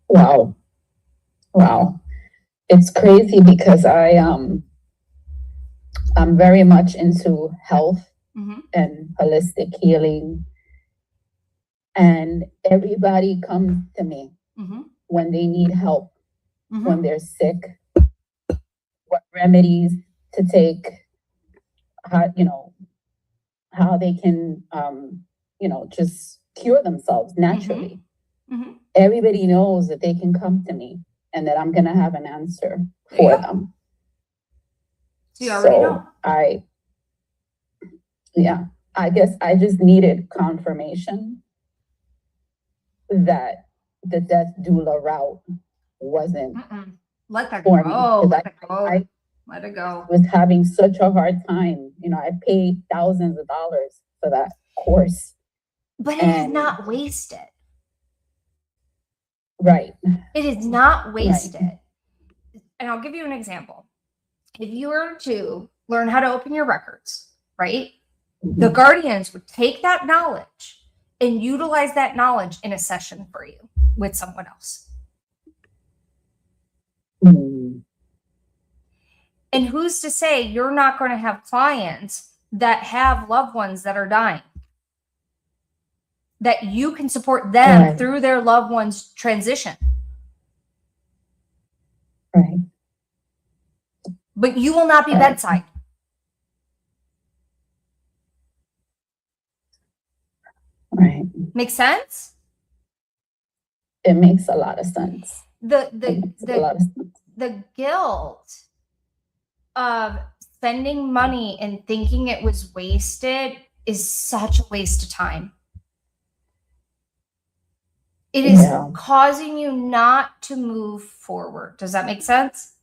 Wow. It's crazy because I'm very much into health and holistic healing, and everybody comes to me when they need help, when they're sick, what remedies to take, how they can just cure themselves naturally. Everybody knows that they can come to me and that I'm gonna have an answer for them. So you already know. Yeah, I guess I just needed confirmation that the death doula route wasn't Let that for me. go. 'Cause Let it go. I Let it go. was having such a hard time. You know, I paid thousands of dollars for that course. But it is not wasted. Right. It is not wasted. And I'll give you an example. If you were to learn how to open your records, right? The guardians would take that knowledge and utilize that knowledge in a session for you with someone else. Mm. And who's to say you're not going to have clients that have loved ones that are dying? That you can support them Right. through their loved one's transition. Right. But you will not be bedside. Right. Make sense? It makes a lot of sense. The guilt of spending money and thinking it was wasted is such a waste of time. It is causing you not to move forward. Does that make sense?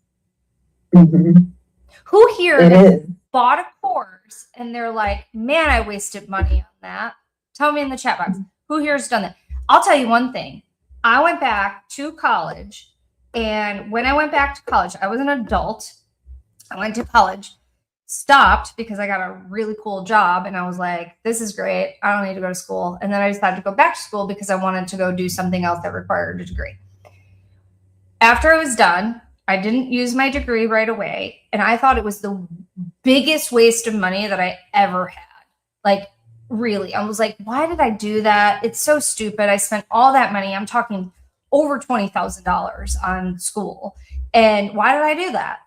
Who here has bought a course and they're like, man, I wasted money on that? Tell me in the chat box. Who here has done that? I'll tell you one thing. I went back to college, and when I went back to college, I was an adult. I went to college, stopped because I got a really cool job, and I was like, this is great. I don't need to go to school. And then I decided to go back to school because I wanted to go do something else that required a degree. After I was done, I didn't use my degree right away, and I thought it was the biggest waste of money that I ever had. Like, really, I was like, why did I do that? It's so stupid. I spent all that money. I'm talking over $20,000 on school. And why did I do that?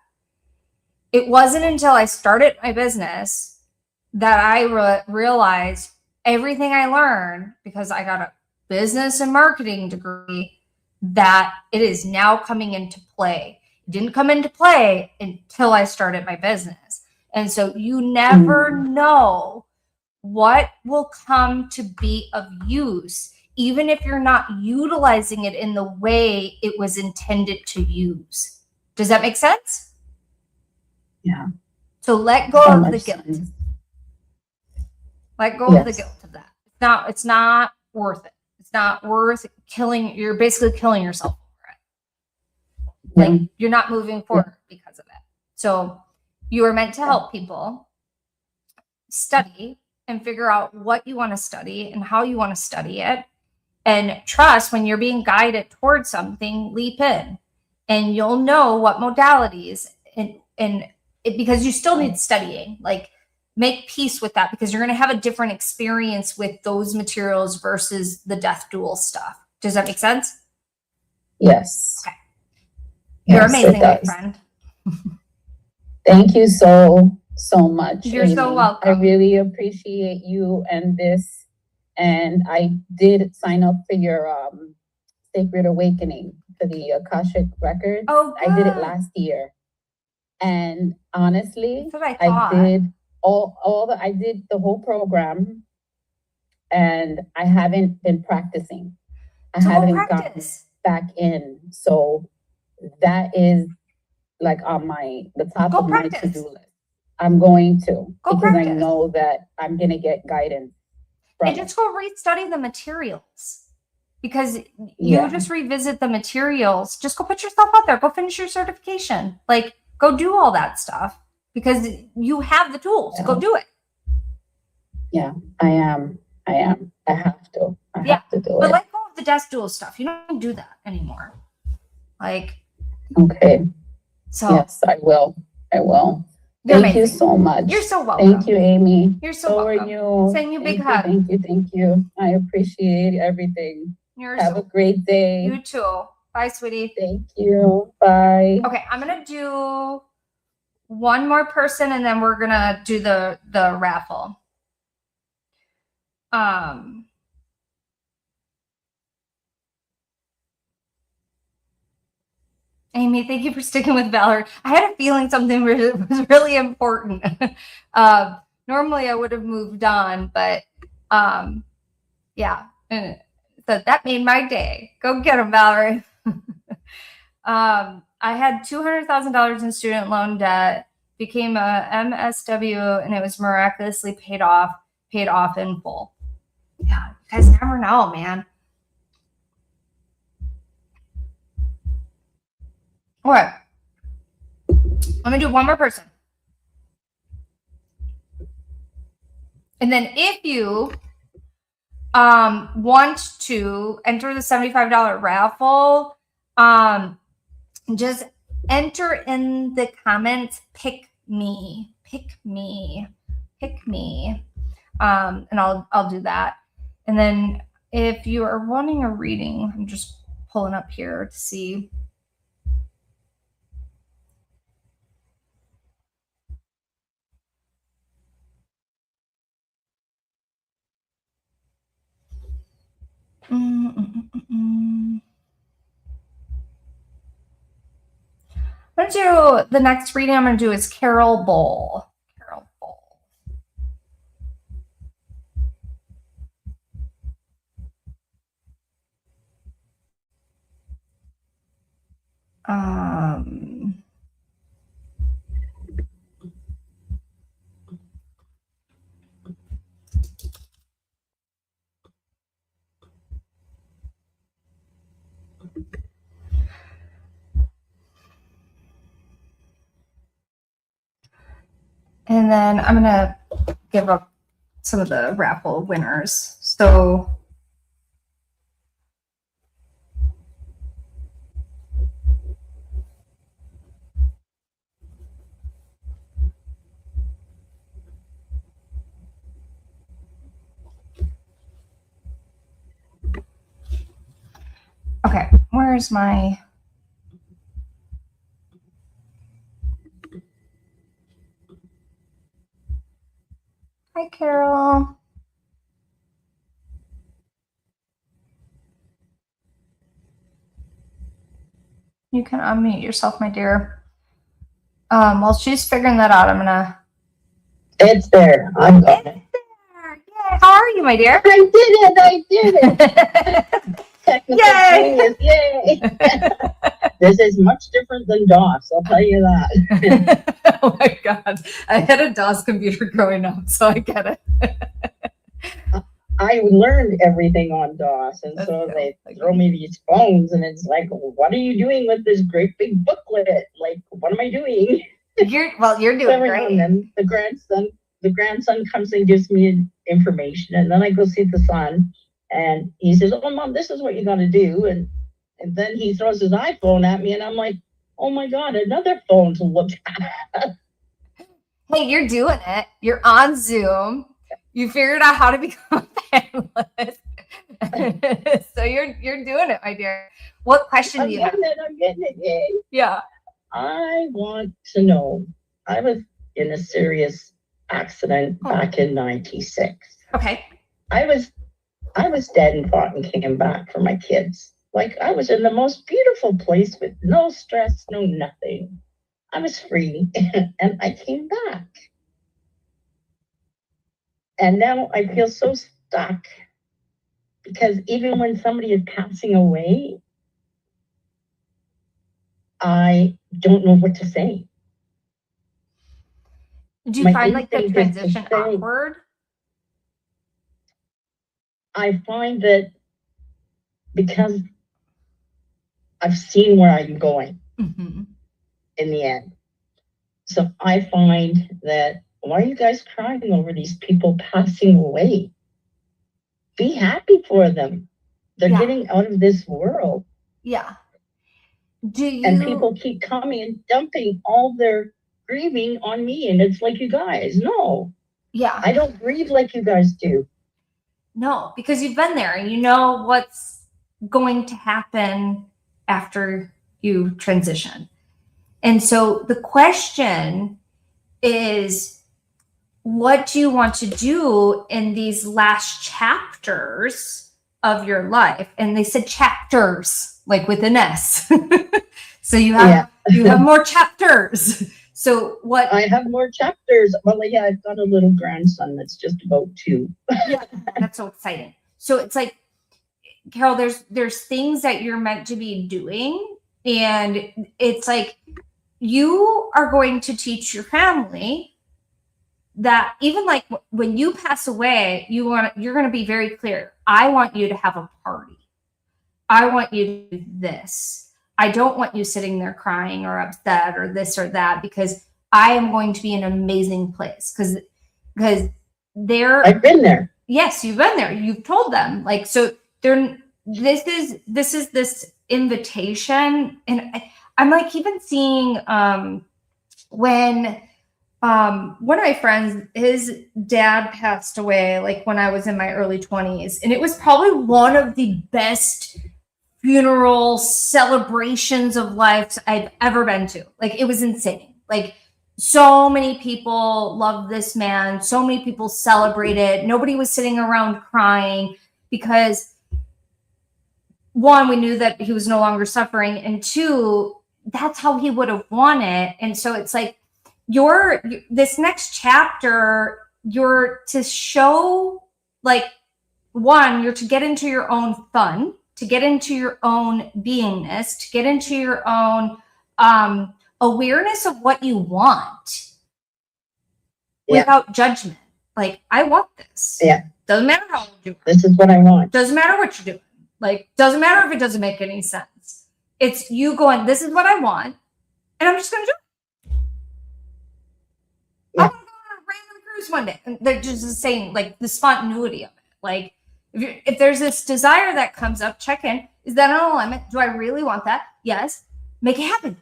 It wasn't until I started my business that I realized everything I learned, because I got a business and marketing degree, that it is now coming into play. It didn't come into play until I started my business. And so you never know what will come to be of use, even if you're not utilizing it in the way it was intended to use. Does that make sense? Yeah. So let go of the guilt. Let go of the guilt of that. It's not worth it. It's not worth killing. You're basically killing yourself for it. Like, you're not moving forward because of it. So you are meant to help people study and figure out what you want to study and how you want to study it, and trust when you're being guided towards something, leap in, and you'll know what modalities because you still need studying. Like, make peace with that, because you're going to have a different experience with those materials versus the death duel stuff. Does that make sense? Yes. Okay. You're Yes, amazing, my friend. Thank you so much. You're Amy. so welcome. I really appreciate you and this. And I did sign up for your Sacred Awakening for the Akashic Records. Oh, good. I did it last year. And honestly, That's what I thought. I did the whole program, and I haven't been practicing. I haven't gotten back in. So that is like on the top of my to-do list. I'm going to, because I know that I'm going to get guidance from and just go re-study the materials, because you just revisit the materials. Just go put yourself out there. Go finish your certification. Like, go do all that stuff, because you have the tools. Go do it. Yeah, I am. I have to. I have to do it. But let go of the death duel stuff. You don't do that anymore. Like, okay. So yes, I will. You're Thank amazing. you so much. You're so welcome. Thank you, Amy. You're so welcome. Are you. Sending you a big hug. Thank you. I appreciate everything. Have a great day. You too. Bye, sweetie. Thank you. Bye. Okay, I'm gonna do one more person, and then we're gonna do the raffle. Amy, thank you for sticking with Valerie. I had a feeling something was really important. Normally I would have moved on, but yeah. So that made my day. Go get them, Valerie. I had $200,000 in student loan debt, became a MSW, and it was miraculously paid off in full. Yeah, you guys never know, man. All right. Let me do one more person. And then if you want to enter the $75 raffle, just enter in the comments, pick me. And I'll do that. And then if you are wanting a reading, I'm just pulling up here to see. I'm going to do the next reading I'm going to do is Carol Bowl. Carol Bowl. And then I'm going to give up some of the raffle winners. So okay, where's my... Hi, Carol. You can unmute yourself, my dear. While she's figuring that out, I'm gonna... It's there. I'm got it. There. Yay. How are you, my dear? I did it. Technical Yay. genius. Yay. This is much different than DOS, I'll tell you that. Oh my God. I had a DOS computer growing up, so I get it. I learned everything on DOS, and so they throw me these phones, and it's like, what are you doing with this great big booklet? Like, what am I doing? You're doing Every now great. and then the grandson comes and gives me information, and then I go see the son, and he says, "Oh, Mom, this is what you got to do," and then he throws his iPhone at me, and I'm like, "Oh my God, another phone to look at." Hey, you're doing it. You're on Zoom. You figured out how to become a panelist. So you're doing it, my dear. What question do you have? I'm getting it, yay. Yeah. I want to know, I was in a serious accident back in 96. Okay. I was dead and fought and came back for my kids. Like, I was in the most beautiful place with no stress, no nothing. I was free and I came back. And now I feel so stuck because even when somebody is passing away, I don't know what to say. Do you My find like the instinct is to transition say- awkward? I find that because I've seen where I'm going Mm-hmm. in the end. So I find that, why are you guys crying over these people passing away? Be happy for them. They're Yeah. getting out of this world. Yeah. Do you? And people keep coming and dumping all their grieving on me. And it's like, you guys, no, Yeah. I don't grieve like you guys do. No, because you've been there and you know what's going to happen after you transition. And so the question is, what do you want to do in these last chapters of your life? And they said chapters, like with an S. So you have more chapters. So what I have more chapters. Well, yeah, I've got a little grandson that's just about 2. yeah, that's so exciting. So it's like, Carol, there's things that you're meant to be doing, and it's like you are going to teach your family that even like when you pass away, you're going to be very clear. I want you to have a party. I want you to do this. I don't want you sitting there crying or upset or this or that, because I am going to be an amazing place. Because they're, I've been there. yes, you've been there. You've told them, like, so they're, this is this invitation. And I'm like even seeing when one of my friends, his dad passed away like when I was in my early 20s, and it was probably one of the best funeral celebrations of life I've ever been to. Like, it was insane. Like, so many people loved this man. So many people celebrated. Nobody was sitting around crying because, one, we knew that he was no longer suffering, and two, that's how he would have wanted. And so it's like, this next chapter, you're to show, like, one, you're to get into your own fun, to get into your own beingness, to get into your own awareness of what you want without judgment. Like, I want this. Yeah. Doesn't matter how old you are. This is what I want. Doesn't matter what you're doing. Like, doesn't matter if it doesn't make any sense. It's you going, this is what I want, and I'm just going to do it. Yeah. I want to go on a random cruise one day. And they're just saying, like, the spontaneity of it. Like, if there's this desire that comes up, check in. Is that on a limit? Do I really want that? Yes. Make it happen.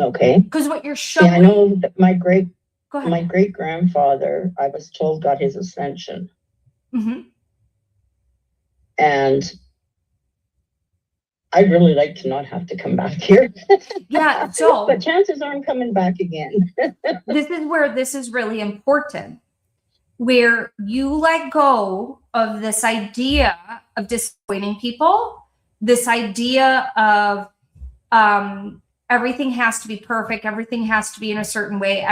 Okay. Because what you're showing. Yeah, I know that my Go ahead. great grandfather, I was told, got his ascension. Mm-hmm. And I'd really like to not have to come back here. Yeah. So But chances are I'm coming back again. this is where this is really important, where you let go of this idea of disappointing people, this idea of everything has to be perfect, everything has to be in a certain way,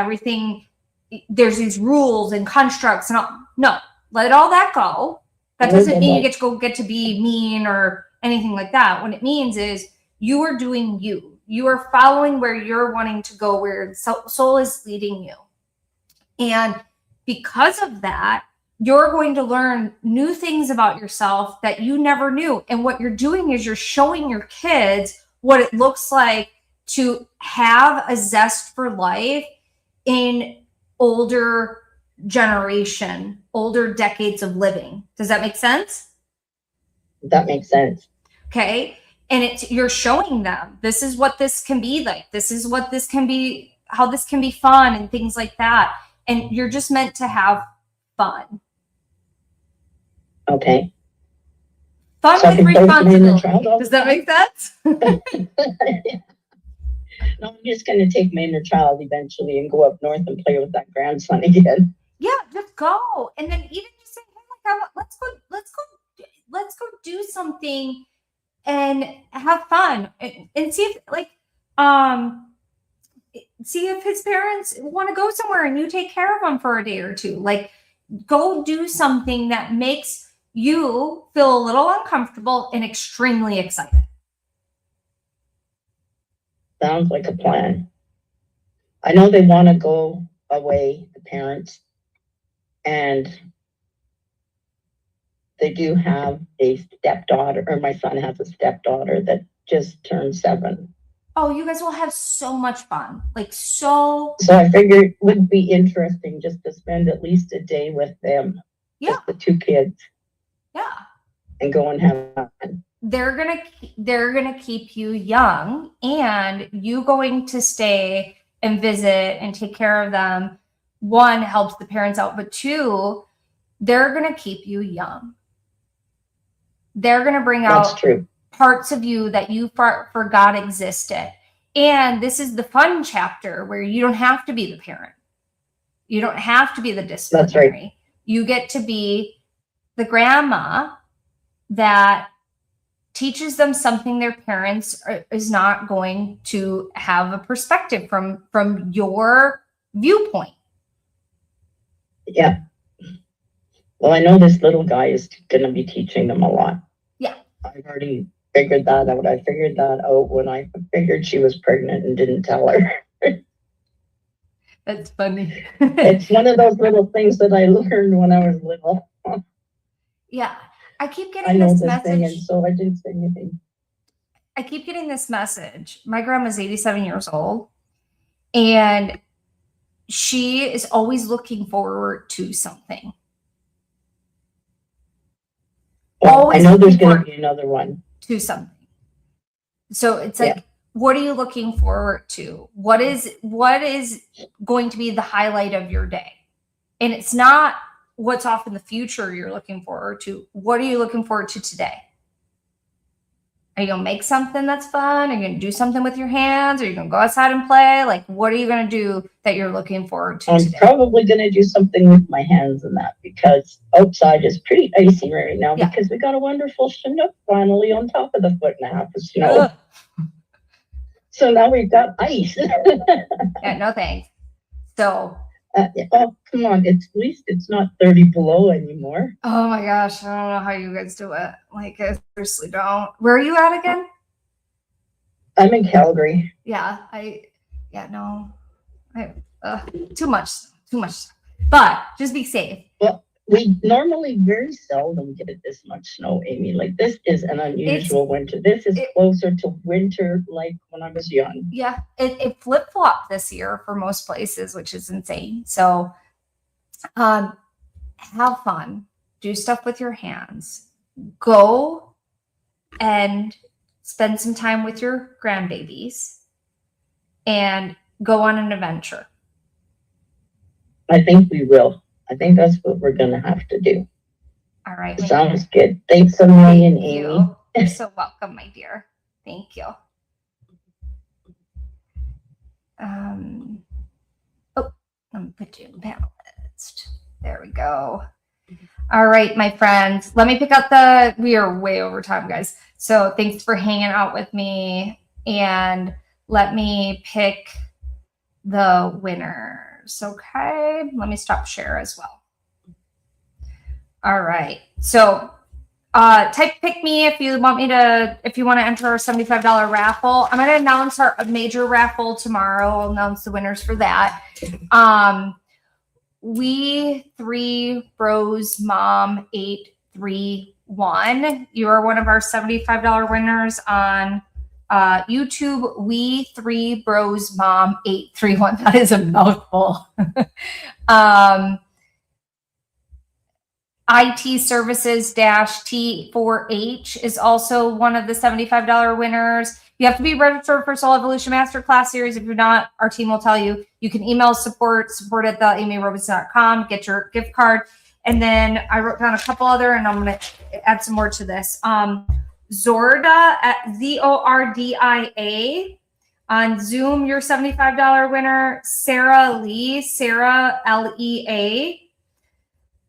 there's these rules and constructs and all. No, let all that go. That doesn't mean you get to be mean or anything like that. What it means is you are doing you. You are following where you're wanting to go, where soul is leading you. And because of that, you're going to learn new things about yourself that you never knew. And what you're doing is you're showing your kids what it looks like to have a zest for life in older generation, older decades of living. Does that make sense? That makes sense. Okay. And you're showing them, this is what this can be like. This is what this can be, how this can be fun and things like that. And you're just meant to have fun. Okay. Fun So I with can play with my inner responsibility. child all Does that make sense? No, I'm just going to take my inner child eventually and go up north and play with that grandson again. Yeah, just go. And then even just say, hey, like, let's go do something and have fun and see if see if his parents want to go somewhere and you take care of them for a day or two. Like, go do something that makes you feel a little uncomfortable and extremely excited. Sounds like a plan. I know they want to go away, the parents, and they do have a stepdaughter, or my son has a stepdaughter that just turned 7. Oh, you guys will have so much fun. Like, so. So I figured it would be interesting just to spend at least a day with them. Yeah. Just the 2 kids. Yeah. And go and have fun. They're gonna keep you young, and you going to stay and visit and take care of them. 1, helps the parents out, but 2, they're gonna keep you young. They're gonna bring That's out true. parts of you that you forgot existed. And this is the fun chapter where you don't have to be the parent. You don't have to be the disciplinary. That's right. You get to be the grandma that teaches them something their parents is not going to have a perspective from your viewpoint. Yeah. Well, I know this little guy is going to be teaching them a lot. Yeah. I've already figured that out. I figured that out when I figured she was pregnant and didn't tell her. That's funny. It's one of those little things that I learned when I was little. Yeah. I keep I getting know this this thing, message. and so I didn't say anything. I keep getting this message. My grandma's 87 years old, and she is always looking forward to something. Well, I Always know there's looking going to forward be another one. to something. So it's like, what are you looking forward to? What is going to be the highlight of your day? And it's not what's off in the future you're looking forward to. What are you looking forward to today? Are you going to make something that's fun? Are you going to do something with your hands? Are you going to go outside and play? Like, what are you going to do that you're looking forward to I'm today? probably going to do something with my hands and that, because outside is pretty icy right now, Yeah. because we got a wonderful Chinook finally on top of the 1.5 feet of snow. Ugh. So now we've got ice. Yeah, no thanks. So, Oh, come on. At least it's not 30 below anymore. oh my gosh, I don't know how you guys do it. Like, I seriously don't. Where are you at again? I'm in Calgary. Yeah, too much. But just be safe. Well, we normally very seldom get this much snow, Amy. Like, this is an unusual winter. This is closer to winter like when I was young. Yeah, it flip-flopped this year for most places, which is insane. So have fun. Do stuff with your hands. Go and spend some time with your grandbabies and go on an adventure. I think we will. I think that's what we're going to have to do. All right. Sounds good. Thanks a million, Thank Amy. you. You're so welcome, my dear. Thank you. I'm gonna put you in balanced. There we go. All right, my friends. Let me pick out we are way over time, guys. So thanks for hanging out with me, and let me pick the winners. Okay. Let me stop share as well. All right. So type pick me if you want to enter our $75 raffle. I'm going to announce our major raffle tomorrow. I'll announce the winners for that. We 3 Bros Mom 831. You are one of our $75 winners on YouTube. We 3 Bros Mom 831. That is a mouthful. IT Services T4H is also one of the $75 winners. You have to be registered for Soul Evolution Masterclass series. If you're not, our team will tell you. You can email support at theamyrobeson.com, get your gift card. And then I wrote down a couple other, and I'm going to add some more to this. Zorda at ZORDIA on Zoom, your $75 winner. Sarah Lee, Sarah LEA.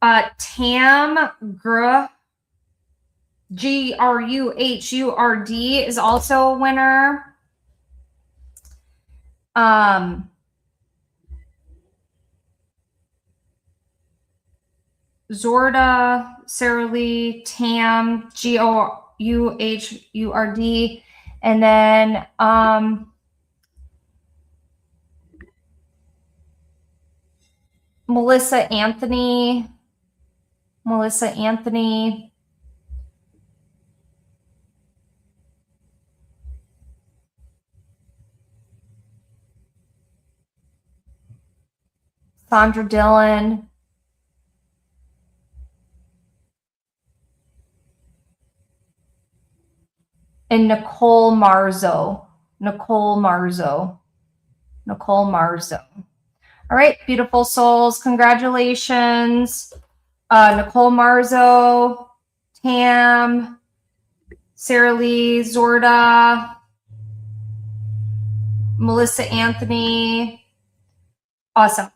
Tam GRUHURD is also a winner. Zorda, Sarah Lee, Tam, GRUHURD, and then Melissa Anthony, Sandra Dillon, and Nicole Marzo. All right, beautiful souls. Congratulations. Nicole Marzo, Tam, Sarah Lee, Zorda, Melissa Anthony. Awesome.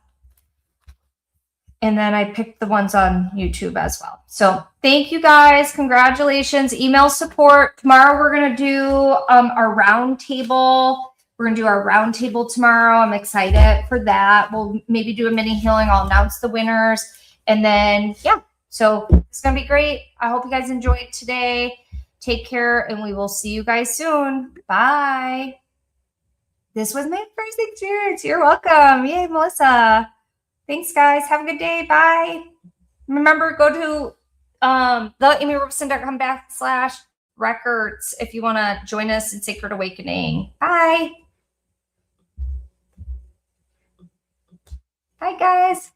And then I picked the ones on YouTube as well. So thank you guys. Congratulations. Email support. Tomorrow we're going to do our round table. We're going to do our round table tomorrow. I'm excited for that. We'll maybe do a mini healing. I'll announce the winners. And then, yeah, so it's going to be great. I hope you guys enjoyed today. Take care, and we will see you guys soon. Bye. This was my first experience. You're welcome. Yay, Melissa. Thanks, guys. Have a good day. Bye. Remember, go to theamyrobeson.com/records if you want to join us in Sacred Awakening. Bye. Bye, guys.